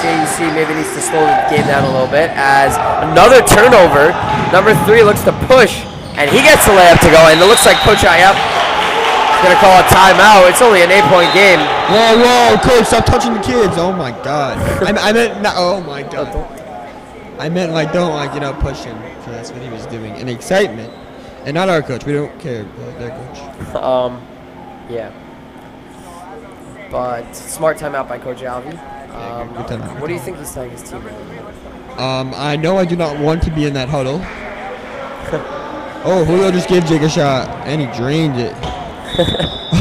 JEC maybe needs to slow the game down a little bit as another turnover. Number 3 looks to push, and he gets the layup to go, and it looks like Coach Ayep is going to call a timeout. It's only an 8-point game.
Whoa, Coach, stop touching the kids. Oh my God. I meant, not, oh my God. I meant like, don't like, push him. So that's what he was doing in excitement. And not our coach. We don't care about their coach.
Yeah. But smart timeout by Coach Alvey. What do you think he's telling his team?
I know I do not want to be in that huddle. Oh, Julio just gave Jake a shot, and he drained it.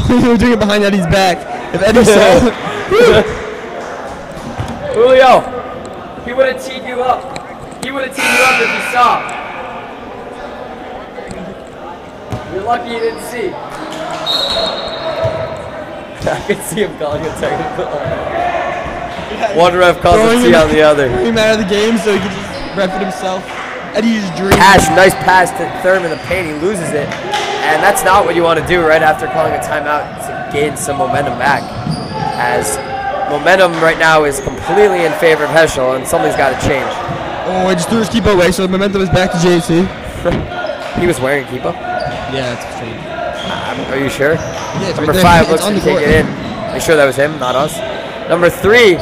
He was doing it behind Eddie's back. If Eddie saw
Julio, he would have teed you up. He would have teed you up if he saw. You're lucky you didn't see. I can see him calling a technical. One ref calls a T on the other.
Him out of the game so he can just ref it himself. Eddie just dreamed.
Nice pass to Thurman in the paint. He loses it. And that's not what you want to do right after calling a timeout to gain some momentum back. As momentum right now is completely in favor of Heschel, and something's got to change.
Oh, I just threw his keeper away, so the momentum is back to JC.
He was wearing a keeper?
Yeah, it's strange.
Are you sure?
Yeah,
Number 5 looks to take it in. Are you sure that was him, not us? Number 3,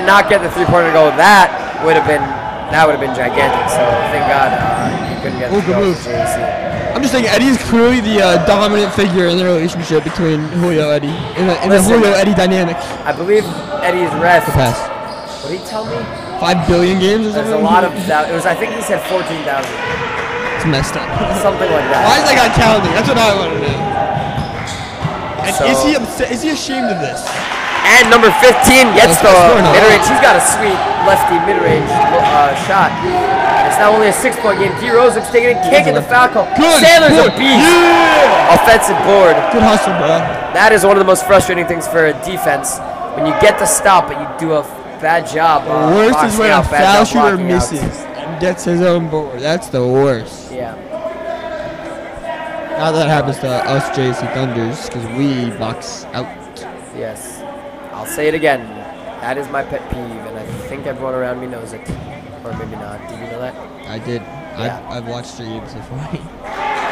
not get the 3-pointer to go. That would have been gigantic. So thank God he couldn't get the goal for JEC.
I'm just saying Eddie is clearly the dominant figure in the relationship between Julio and Eddie in the Julio-Eddie dynamic.
I believe Eddie's ref.
The pass.
What did he tell me?
5 billion games or something?
There's a lot of that. It was. I think he said 14,000.
It's messed up.
Something like that.
Why is that guy counting? That's what I want to know. And
So,
is he upset? Is he ashamed of this?
And number 15 gets the
scoring a
mid-range.
lot.
He's got a sweet lefty mid-range shot. It's not only a 6-point game. D. Rose looks taking a kick in the foul call.
Good.
Sandler's a
Good.
beast.
Yeah.
Offensive board.
Good hustle, bro.
That is one of the most frustrating things for a defense. When you get the stop, but you do a bad job.
The worst is when a foul shooter
blocking
misses and gets his own board. That's the worst.
Yeah.
Not that happens to us JC Thunders because we box out.
Yes. I'll say it again. That is my pet peeve, and I think everyone around me knows it. Or maybe not. Did you know that?
I did.
Yeah.
I've watched your games before.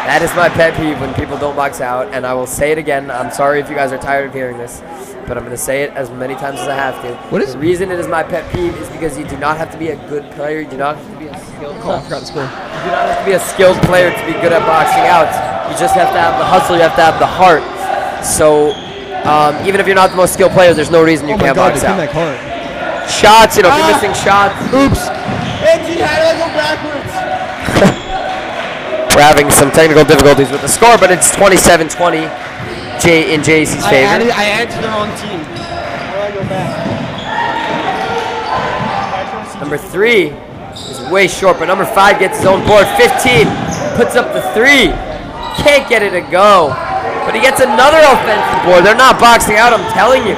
That is my pet peeve when people don't box out, and I will say it again. I'm sorry if you guys are tired of hearing this, but I'm going to say it as many times as I have to. The reason it is my pet peeve is because you do not have to be a good player. You do not have to be a skilled player.
I forgot the score.
You do not have to be a skilled player to be good at boxing out. You just have to have the hustle. You have to have the heart. So even if you're not the most skilled player, there's no reason you can't box out. Shots, if you're missing shots.
Oops. Angie, how do I go backwards?
We're having some technical difficulties with the score, but it's 27-20 in JEC's favor.
I added to the wrong team. How do I go back?
Number 3 is way short, but number 5 gets his own board. 15 puts up the 3. Can't get it to go. But he gets another offensive board. They're not boxing out, I'm telling you.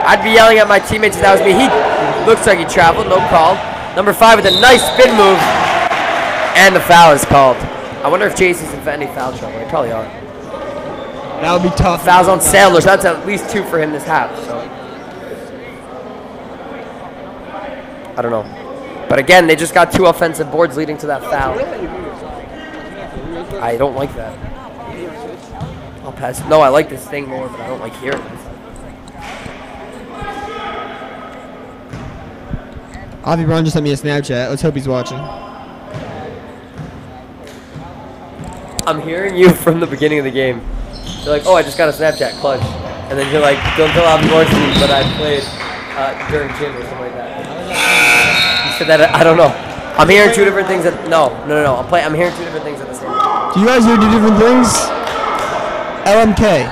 I'd be yelling at my teammates if that was me. He looks like he traveled, no call. Number 5 with a nice spin move. And the foul is called. I wonder if JC's in any foul trouble. They probably are.
That would be tough.
Fouls on Sandler. That's at least 2 for him this half. So I don't know. But again, they just got 2 offensive boards leading to that foul. I don't like that. I'll pass. No, I like this thing more, but I don't like hearing it.
Avi Brown just sent me a Snapchat. Let's hope he's watching.
I'm hearing you from the beginning of the game. You're like, oh, I just got a Snapchat, clutch. And then you're like, don't tell Avi Brown, but I played during gym or something like that. You said that, I don't know. I'm hearing 2 different things. No. I'm hearing 2 different things at the same time.
Do you guys hear 2 different things? LMK.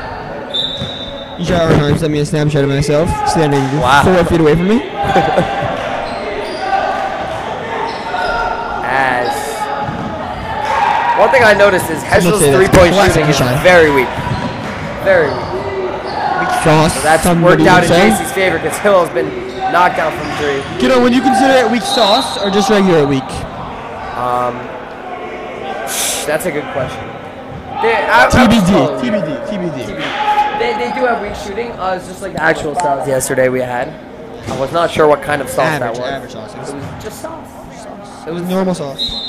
Isha Arnheim sent me a Snapchat of myself standing 4 feet away from me.
One thing I noticed is Heschel's 3-point shooting is very weak. Very weak.
Sauce.
So that's
somebody
worked out
would
in
say.
JC's favor because Hillel's been knocked down from 3.
Kiddo, would you consider it weak sauce or just regular weak?
That's a good question.
TBD.
They do have weak shooting. It's just like the actual sauce yesterday we had. I was not sure what kind of sauce that was.
Average sauce.
It was just sauce.
It was normal sauce.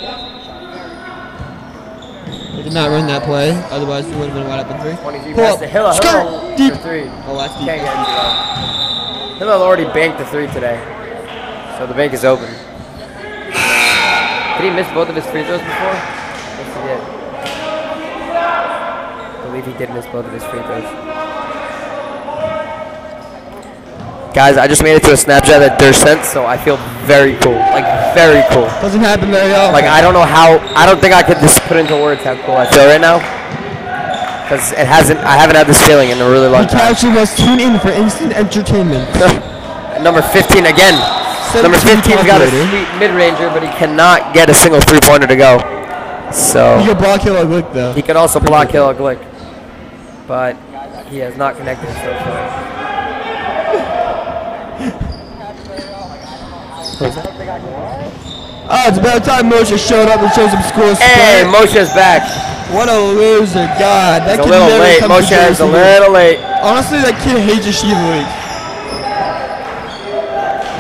They did not run that play, otherwise it would have been wide open 3.
23
Pull
pass
up.
to Hillel.
Skirt.
Hillel
Deep.
for 3.
Oh, that's deep.
Can't get into that. Hillel already banked the 3 today, so the bank is open. Did he miss both of his free throws before? Yes, he did. I believe he did miss both of his free throws. Guys, I just made it to a Snapchat that they're sent, so I feel very cool. Like, very cool.
Doesn't happen very often.
Like, I don't know how, I don't think I could just put into words how cool I feel right now. Because I haven't had this feeling in a really long time.
Capture must tune in for instant entertainment.
Number 15 again. Number 15's got a sweet mid-ranger, but he cannot get a single 3-pointer to go. So
He could block Hill a Glick though.
he could also block Hill Glick, but he has not connected so far.
Oh, it's about time Moshe showed up and showed some school support.
Hey, Moshe's back.
What a loser, God. That
He's a
kid
little
never
late.
comes
Moshe
to
is a
JC.
little late.
Honestly, that kid hates Yeshiva League.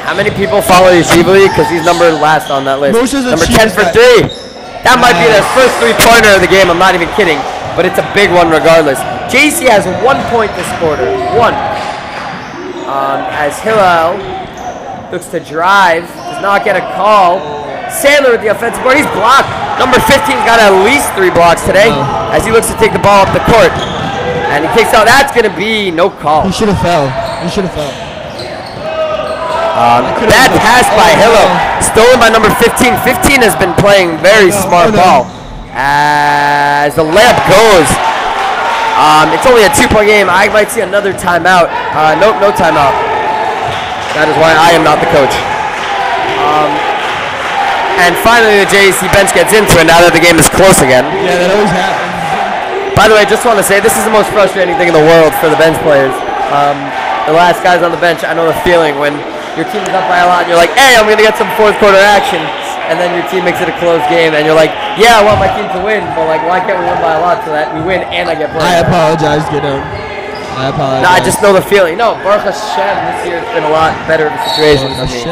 How many people follow Yeshiva League? Because he's number last on that list.
Moshe's a
Number 10 for
cheese
3. That might be their first 3-pointer of the game. I'm not even kidding. But it's a big one regardless. JC has 1 point this quarter. 1. As Hillel looks to drive. Does not get a call. Sandler with the offensive board. He's blocked. Number 15's got at least 3 blocks today as he looks to take the ball up the court. And he kicks out. That's going to be no call.
He should have fell. He should have fell.
Bad pass by Hillel. Stolen by number 15. 15 has been playing very smart ball. As the layup goes. It's only a 2-point game. I might see another timeout. Nope, no timeout. That is why I am not the coach. And finally, the JEC bench gets into it now that the game is close again.
Yeah, that always happens.
By the way, I just want to say this is the most frustrating thing in the world for the bench players. The last guys on the bench, I know the feeling when your team is up by a lot and you're like, hey, I'm going to get some 4th quarter action. And then your team makes it a close game and you're like, yeah, I want my team to win. But like, why can't we win by a lot so that we win and I get played?
I apologize, Giddo. I apologize.
No, I just know the feeling. No, Baruch Hashem, this year it's been a lot better of a situation for me.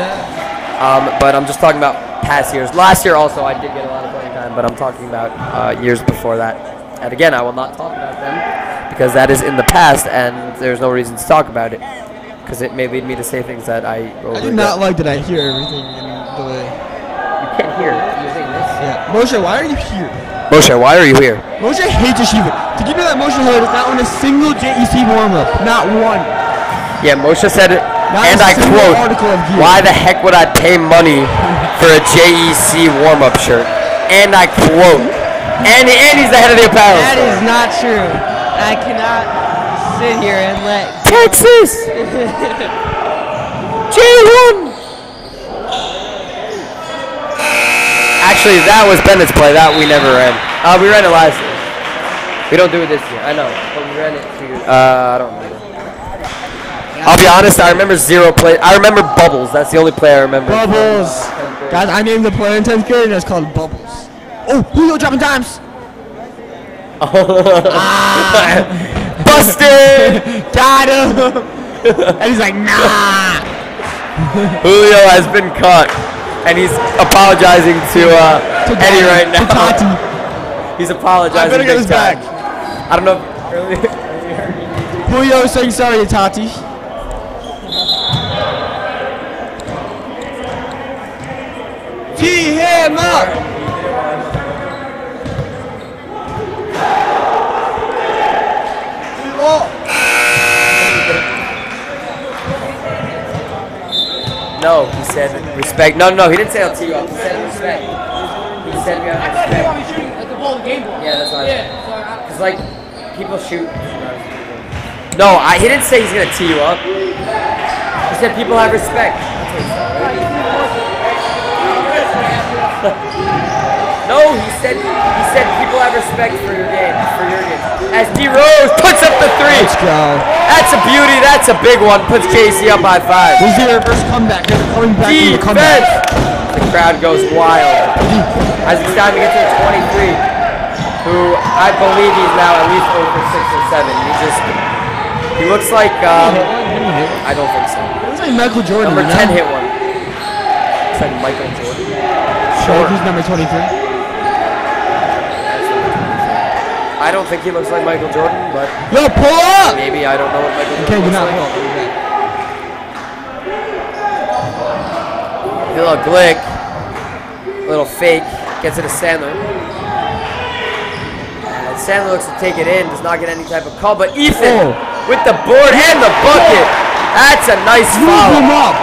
But I'm just talking about past years. Last year also I did get a lot of playing time, but I'm talking about years before that. And again, I will not talk about them because that is in the past and there's no reason to talk about it because it may lead me to say things that I will
I did not like that I hear everything in the way.
You can't hear it. You're saying this?
Yeah. Moshe, why are you here?
Moshe, why are you here?
Moshe hates Yeshiva. Did you know that Moshe Hiller does not win a single JEC warm-up? Not one.
Yeah, Moshe said it,
Not
and
a
I
single
quote,
article of gear.
why the heck would I pay money for a JEC warm-up shirt? And I quote, and he's the head of the apparel
That
store.
is not true. I cannot sit here and let
Texas! J1! Actually, that was Bennett's play. That we never ran. We ran it last year. We don't do it this year. I know, but we ran it 2 years. I don't remember. I'll be honest. I remember 0 play. I remember Bubbles. That's the only play I remember.
Bubbles. Guys, I named the player in 10th grade and it's called Bubbles. Oh, Julio dropping dimes.
Busted!
Got him. And he's like, nah.
Julio has been caught, and he's apologizing to Eddie right now.
To Tati.
He's apologizing.
I better get
big
his
time.
back.
I don't know. Earlier.
Julio is saying sorry to Tati. Tee him up.
No, he said respect. No, he didn't say I'll tee you up. He said respect. He said we have respect. Yeah, that's what I Because, like, people shoot. No, he didn't say he's going to tee you up. He said people have respect. No, he said people have respect for your game, As D Rose puts up the 3.
Let's go.
That's a beauty. That's a big one. Puts JC up by 5.
This is their first comeback. They're coming back from the comeback.
The crowd goes wild. As it's time to get to the 23, who I believe he's now at least over 6 or 7. He looks like, I don't think so.
It was like Michael Jordan.
Number 10 hit one. Looks like Michael Jordan.
Sure. Who's number 23?
I don't think he looks like Michael Jordan, but
Yo, pull up!
maybe I don't know what Michael
Okay,
Jordan
do not
looks
pull
like.
up.
A little glick, little fake, gets it to Sandler. And Sandler looks to take it in, does not get any type of call, but Ethan with the board and the bucket. That's a nice foul.
Move him up.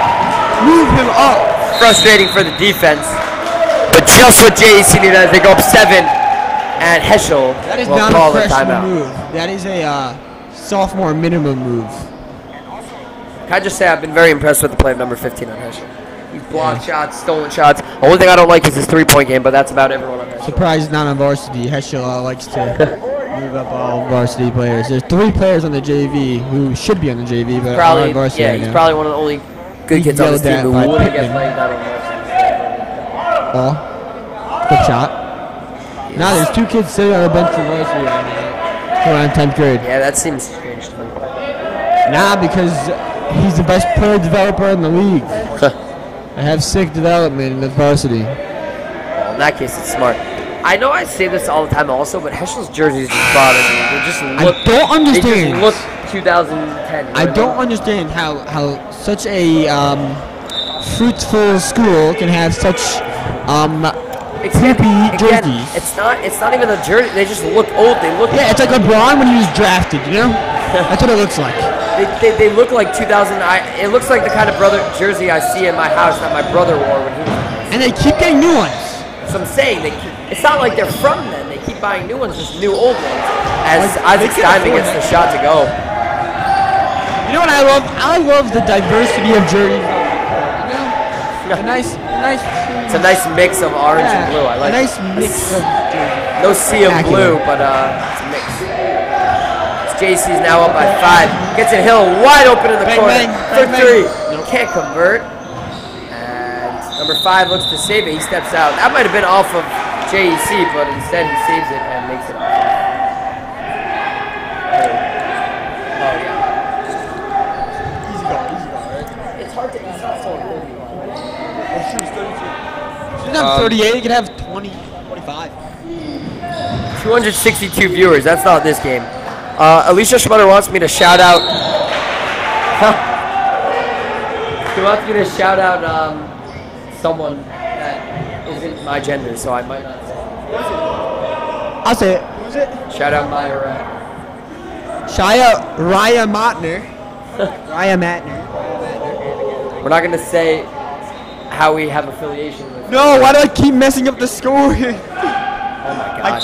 Move him up.
Frustrating for the defense, but just what JEC needed as they go up 7, and Heschel
That is
will
not
call
a
the
freshman
timeout.
move. That is a sophomore minimum move.
Can I just say I've been very impressed with the play of number 15 on Heschel. He's blocked shots, stolen shots. The only thing I don't like is his 3-point game, but that's about everyone on Heschel.
Surprised he's not on varsity. Heschel likes to move up all varsity players. There's 3 players on the JV who should be on the JV, but are on varsity right
he's
now.
probably one of the only good kids on this team who
yelled at by
wouldn't get
Pittman.
played out on varsity.
Ball. Good shot. Now there's 2 kids sitting on the bench for varsity right now. Who are in 10th grade.
Yeah, that seems strange to me.
Nah, because he's the best player developer in the league. I have sick development in the varsity.
Well, in that case, it's smart. I know I say this all the time also, but Heschel's jerseys just bother me. They just look.
I don't understand.
They just look 2010.
I don't understand how such a fruitful school can have such creepy jerseys.
It's not even a jersey. They just look old. They look.
Yeah, it's like LeBron when he was drafted. You know, that's what it looks like.
They look like 2000. It looks like the kind of brother jersey I see in my house that my brother wore when he was.
And they keep getting new ones.
So I'm saying it's not like they're from then. They keep buying new ones, just new old ones. As Isaac Steinman gets the shot to go.
You know what I love? I love the diversity of jerseys. You know, nice.
It's a nice mix of orange and blue. I like
a nice mix of jerseys.
No sea of blue, but it's a mix. JC's now up by 5. Gets it Hill wide open in the corner. For 3. Can't convert. And number 5 looks to save it. He steps out. That might have been off of JEC, but instead he saves it and makes it. Oh yeah.
Easy go, right?
It's hard to. It's not so good.
She's not 38. You can have 20, 25.
262 viewers. That's not this game. Alicia Schmutter wants me to shout out. He wants me to shout out someone that isn't my gender, so I might not say.
I'll say it. Who's it?
Shout out Myra.
Raya Matner. Raya Matner.
We're not gonna say how we have affiliation with.
No, why do I keep messing up the score?
Oh my god.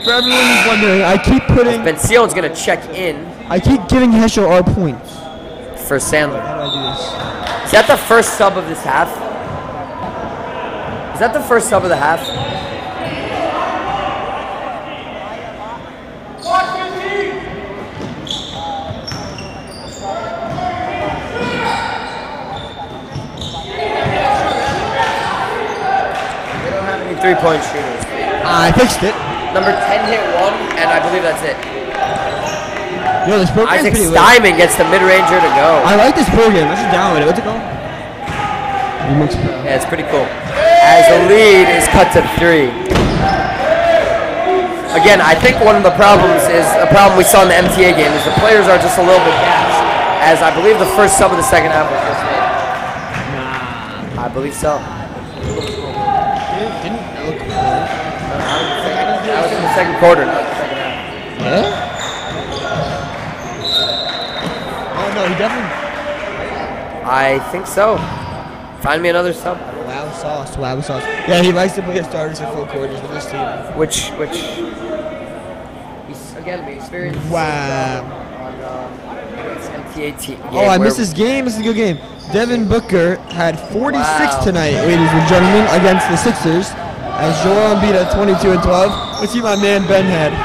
For everyone who's wondering, I keep putting.
Ben Sion's gonna check in
I keep giving Heschel our points.
for Sandler.
How do I do this?
Is that the first sub of this half? Is that the first sub of the half? They don't have any 3-point shooters.
I fixed it.
Number 10 hit 1, and I believe that's it.
Yo, this program's
Isaac
pretty lit.
Steinman gets the mid-ranger to go.
I like this program. Let's just download it. What's it called?
Yeah, it's pretty cool. As the lead is cut to 3. Again, I think one of the problems is a problem we saw in the MTA game is the players are just a little bit gassed. As I believe the first sub of the second half was just made. Nah. I believe so.
Didn't look cool.
That was in the second quarter, not the second half.
Yeah? Oh no, he definitely.
I think so. Find me another sub.
Wow sauce. Yeah, he likes to play starters for full quarters with his team.
Which again, we experienced
Wow.
on MTA team.
Oh, I missed this game. This is a good game. Devin Booker had 46 tonight, ladies and gentlemen, against the Sixers. As Joel beat at 22 and 12. Let's see my man Ben had.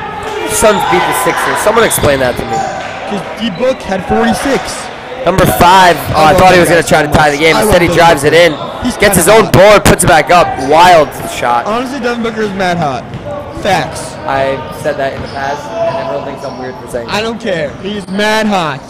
Suns beat the Sixers. Someone explain that to me.
Because D-Book had 46.
Number 5. Oh, I thought he was going to try to tie the game. Instead, he drives it in. Gets his own board, puts it back up. Wild shot.
Honestly, Devin Booker is mad hot. Facts.
I said that in the past, and everyone thinks I'm weird for saying that.
I don't care. He's mad hot.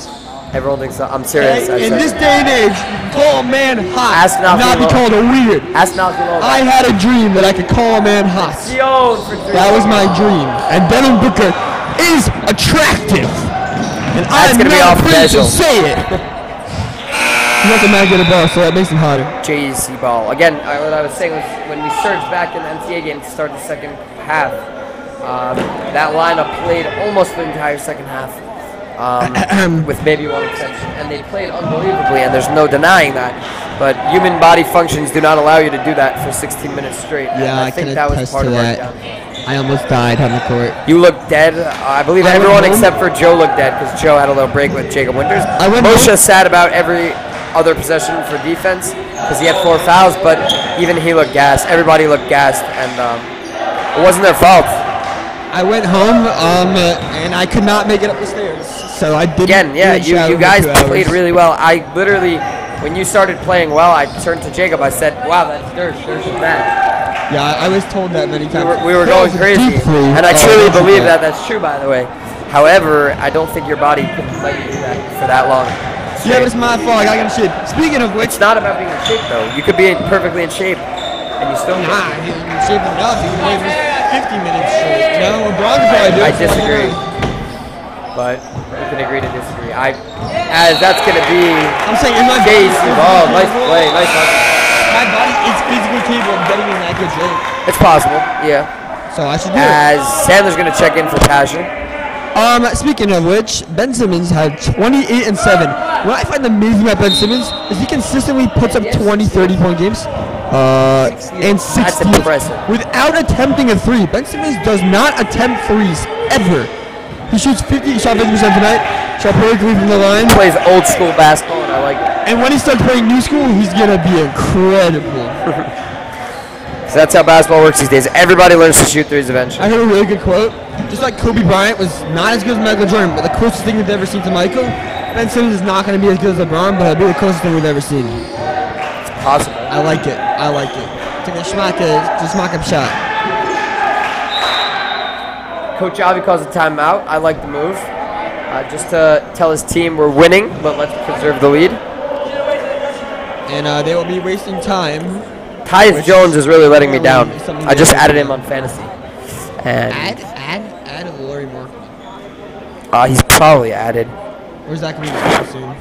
Everyone thinks I'm serious.
Hey, in this day and age, you can call a man hot.
Ask
and not be called a weird.
Ask Nalky.
I had a dream that I could call a man hot. That was my dream. And Devin Booker is attractive. And I'm not afraid to say it. You have to not get a ball, so that makes him hotter.
JEC ball. Again, what I was saying was when we surged back in the NCAA game to start the second half, that lineup played almost the entire second half. With maybe one exception, and they played unbelievably, and there's no denying that. But human body functions do not allow you to do that for 16 minutes straight.
Yeah,
I think that was part of our downfall.
I almost died on the court.
You look dead. I believe everyone except for Joe looked dead because Joe had a little break with Jacob Winters. Moshe sad about every other possession for defense because he had 4 fouls, but even he looked gassed. Everybody looked gassed, and it wasn't their fault.
I went home and I could not make it up the stairs. So I didn't.
Again, yeah, you guys played really well. I literally, when you started playing well, I turned to Jacob. I said, "Wow, that's Dirk. Dirk's mad."
Yeah, I was told that many times.
We were going crazy, and I truly believe that that's true. By the way, however, I don't think your body can let you do that for that long.
Yeah, but it's my fault. I gotta get in shape. Speaking of which,
it's not about being in shape though. You could be perfectly in shape, and you still
not in shape enough. You can play for 50 minutes straight. No, LeBron probably do.
I disagree. But we can agree to disagree. As that's gonna be.
I'm saying in my
JEC ball. Nice play, nice play.
My body is physically capable of getting in that good shape.
It's possible, yeah.
So I should do
it. As Sandler's gonna check in for Passion.
Speaking of which, Ben Simmons had 28 and 7. What I find amazing about Ben Simmons is he consistently puts up 20, 30-point games. And 60
That's impressive.
Without attempting a 3. Ben Simmons does not attempt 3s ever. He shoots 50, shot 50% tonight. Shot perfectly from the line.
Plays old school basketball, and I like it.
And when he starts playing new school, he's gonna be incredible.
So that's how basketball works these days. Everybody learns to shoot 3s eventually.
I heard a really good quote. Just like Kobe Bryant was not as good as Michael Jordan, but the closest thing we've ever seen to Michael. Ben Simmons is not going to be as good as LeBron, but it'll be the closest thing we've ever seen.
It's possible.
I like it. I like it. Take a smack-up shot.
Coach Avi calls a timeout. I like the move. Just to tell his team we're winning, but let's preserve the lead.
And they will be wasting time.
Tyus Jones is really letting me down. I just added him on fantasy. And
add Laurie Markman.
He's probably added.
Where's that going to be soon?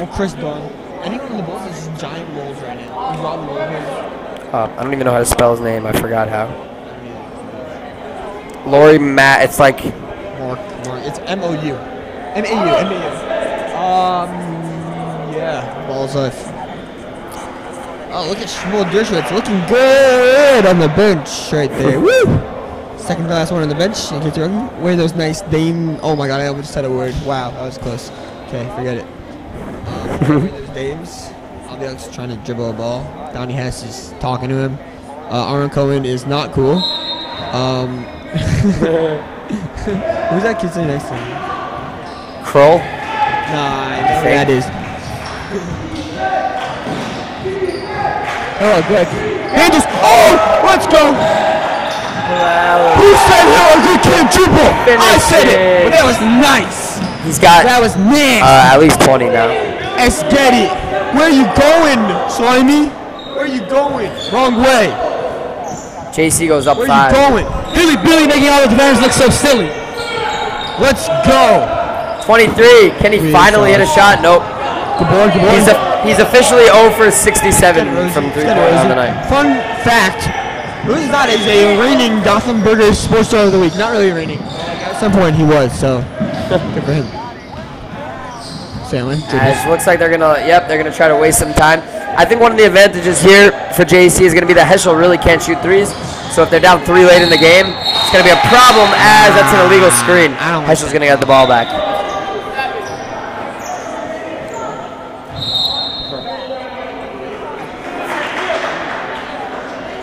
Oh, Chris Dunn. Anyone in the Bulls is just giant rolls right now. He's Robin Williams.
I don't even know how to spell his name. I forgot how. Laurie Matt. It's like.
Mark. It's M-O-U. M-A-U. Yeah. Balls off. Oh, look at Shmuel Dershowitz looking good on the bench right there. Woo! Second to last one on the bench. Wear those nice Dame. Oh my god, I almost said a word. Wow, that was close. Okay, forget it. Wear those Dames. Albion trying to dribble a ball. Donnie Hess is talking to him. Aaron Cohen is not cool. Who's that kid sitting next to him?
Kroll?
Nah, I know who that is. Oh, good. Handles. Oh, let's go.
Wow.
Who said how a good kid dribble? I said it, but that was nice.
He's got.
That was nice.
At least 20 now.
Esgetti, where you going, Slimy? Where you going? Wrong way.
JC goes up 5.
Where you going?
Billy making all the defenders look so silly.
Let's go.
23. Can he finally hit a shot? Nope.
Good boy.
He's officially 0 for 67 from 3-point on the night.
Fun fact, Rubenstein is a reigning Gothenburger Sports Star of the Week. Not really reigning. At some point he was, so good for him. Sandlin.
Looks like they're gonna try to waste some time. I think one of the advantages here for JEC is gonna be that Heschel really can't shoot 3s. So if they're down 3 late in the game, it's gonna be a problem as that's an illegal screen. Heschel's gonna get the ball back.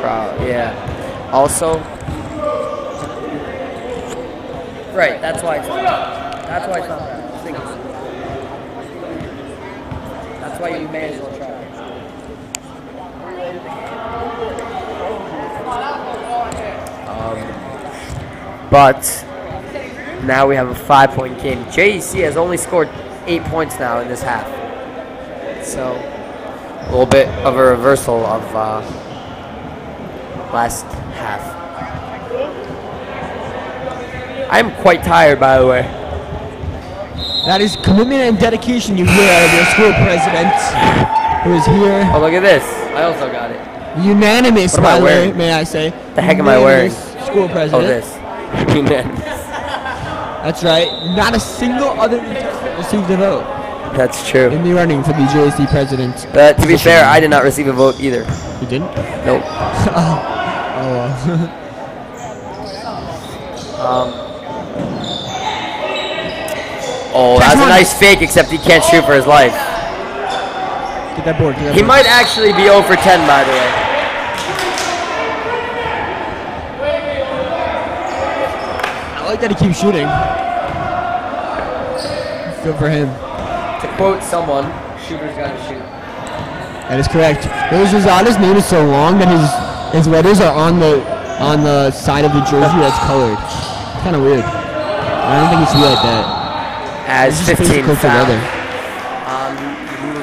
Yeah. Also, right. That's why it's not bad. That's why it's not bad. Singles. That's why you may as well try. But now we have a 5-point game. JEC has only scored 8 points now in this half. So a little bit of a reversal of last half. I'm quite tired, by the way.
That is commitment and dedication you hear out of your school president, who is here.
Oh, look at this. I also got it.
Unanimous,
What am I
by the way,
wearing?
may I say.
The heck am I wearing?
Unanimous School
Oh,
president.
this. Unanimous.
That's right. Not a single other contestant received a vote
That's true.
in the running for the JEC president.
But to be fair, I did not receive a vote either.
You didn't?
Nope. Oh, that's a nice fake, except he can't shoot for his life.
Get that board. Get that
He
board.
might actually be 0 for 10, by the way.
I like that he keeps shooting. Good for him.
To quote someone, shooters gotta shoot.
That is correct. Rosada's name is so long that his letters are on the side of the jersey that's colored. It's kind of weird. I don't think it should be like that.
As
It's just
15
physical
foul.
together.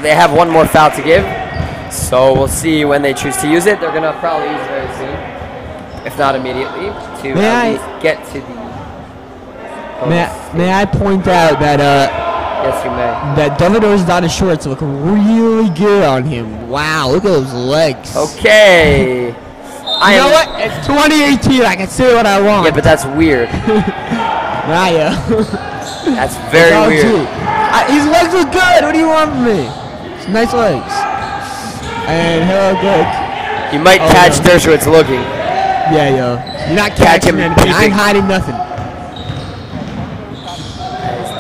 They have one more foul to give, so we'll see when they choose to use it. They're gonna probably use it very soon, if not immediately, to
May
at
I-
least get to the.
May I point out that
Yes, you may.
that David Rosada's shorts look really good on him. Wow, look at those legs.
Okay.
You know what? It's 2018. I can say what I want.
Yeah, but that's weird.
Nah, yeah.
That's very
It's all
weird.
true. His legs look good. What do you want from me? It's nice legs. And hello, good.
You might
Oh,
catch
no.
Dershowitz looking.
Yeah, yo. You're not
Catch
catching
him
anything. I
peeping.
ain't hiding nothing.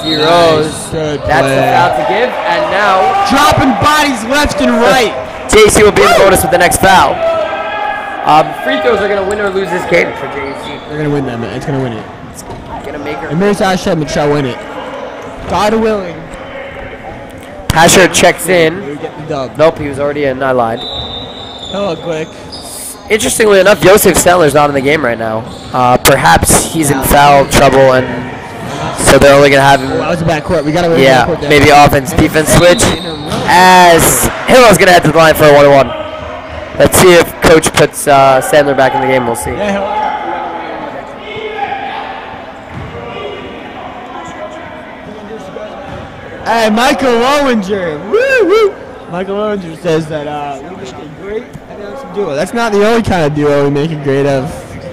D-Rose.
Good
That's the
play.
foul to give, and now
Dropping bodies left and right.
JC will be in the bonus with the next foul. Free throws are going to win or lose this game for JC.
They're going to win that, man. It's going to win it.
Going to make her.
And Mirza Shedman shall win it. God willing.
Asher checks in.
We get the dub.
Nope, he was already in. I lied.
Hello, Glick.
Interestingly enough, Joseph Sandler's not in the game right now. Perhaps he's in foul trouble, and so they're only going to have him.
Oh, that was a bad court. We got to win
Yeah,
the court there.
maybe offense, defense switch. As Hill's going to head to the line for a 1-1. Let's see if Coach puts Sandler back in the game. We'll see.
Yeah, hello. Hey, Michael Lowinger. Woo, woo. Michael Lowinger says that we make a great announcing duo. That's not the only kind of duo we make a great of.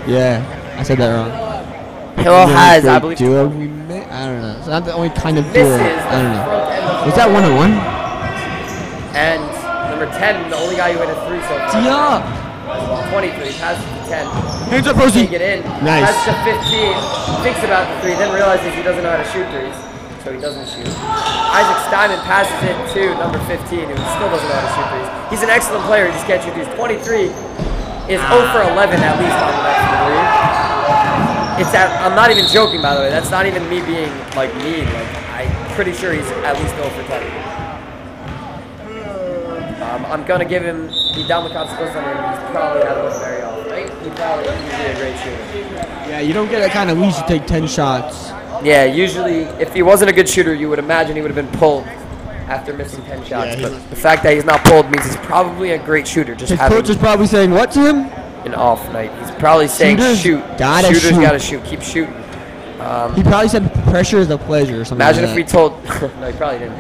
Yeah, I said that wrong.
Hill has,
Great
I believe.
duo we make? I don't know. It's not the only kind of
This
duo.
is
I don't know. Was that 1-on-1?
And number 10, the only guy who hit a 3 so far.
Yeah.
23, passes to 10.
Hands up, Rosie.
Can't get in.
Nice.
Passes to 15. Thinks about the 3, then realizes he doesn't know how to shoot 3s. So he doesn't shoot. Isaac Steinman passes it to number 15, who still doesn't know how to shoot 3s. He's an excellent player, he just can't shoot 3s. 23 is 0 for 11 at least on the next 3. I'm not even joking, by the way. That's not even me being like mean. Like, I'm pretty sure he's at least 0 for 10. I'm gonna give him the down the consequence on him. He's probably not looking very off, right? He's probably usually a great shooter.
Yeah, you don't get that kind of leash to take 10 shots.
Yeah, usually if he wasn't a good shooter, you would imagine he would have been pulled after missing 10 shots.
Yeah,
But the fact that he's not pulled means he's probably a great shooter. Just
His
having
coach is probably saying what to him?
an off night. He's probably saying
Shooters
shoot.
gotta
Shooters
shoot.
gotta shoot. Keep shooting.
He probably said pressure is a pleasure or something.
Imagine
like
if we
that.
told. No, he probably didn't.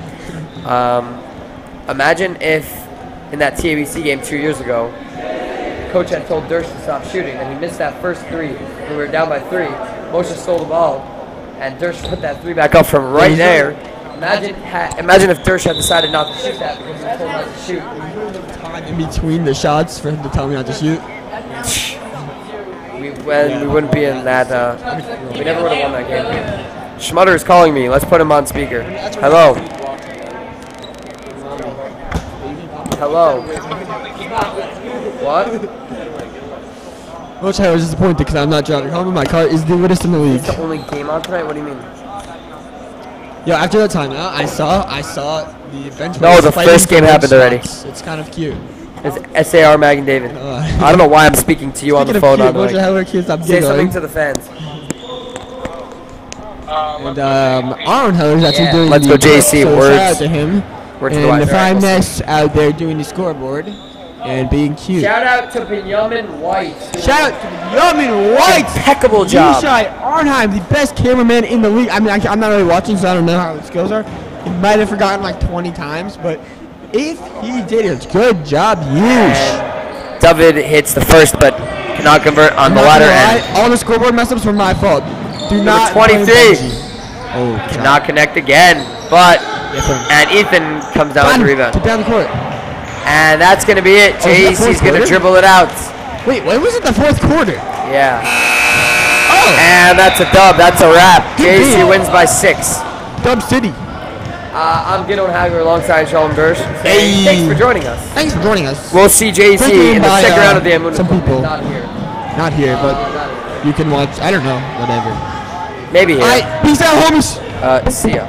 Imagine if in that TABC game 2 years ago, coach had told Dersh to stop shooting, and he missed that first 3 when we were down by 3. Moshe stole the ball, and Dersh put that 3 back up from right there. Imagine if Dersh had decided not to shoot that because he was told not to shoot.
time in between the shots for him to tell me not to shoot.
We wouldn't be in that. We never would have won that game. Schmutter is calling me. Let's put him on speaker. Hello. Hello. What?
Which I was disappointed because I'm not driving home and my car is the latest in the league.
It's the only game on tonight? What do you mean?
Yo, after that timeout, I saw the bench.
No, the first game happened already.
It's kind of cute.
It's SAR Mag and David. I don't know why I'm speaking to you on the phone.
Cute, say
something to the fans.
And Aaron Heller's actually doing
Let's
the
go JC.
so
Words.
shout out to him.
Words
And the Prime Nest out there doing the scoreboard and being cute.
Shout out to Benjamin White.
Shout out to Benjamin White.
Impeccable job.
Yishai Arnheim, the best cameraman in the league. I mean, I'm not really watching, so I don't know how his skills are. He might have forgotten like 20 times, but if he did it, good job, Yish.
David hits the first, but cannot convert on the latter end.
All the scoreboard mess ups were my fault. Do not.
23.
Oh,
cannot connect again, but and Ethan comes down with the rebound.
Get down the court.
And that's gonna be it. JEC's gonna dribble it out.
Wait, when was it the fourth quarter?
Yeah.
Oh.
And that's a dub. That's a wrap. JEC wins by 6.
Dub City.
I'm Gidon Hager alongside Shalom Gersh.
Hey.
Thanks for joining us.
Thanks for joining us.
We'll see JEC in the second round of the Amun.
Some people.
Not here.
Not here, but you can watch. I don't know. Whatever.
Maybe here.
All right. Peace out, homies.
See ya.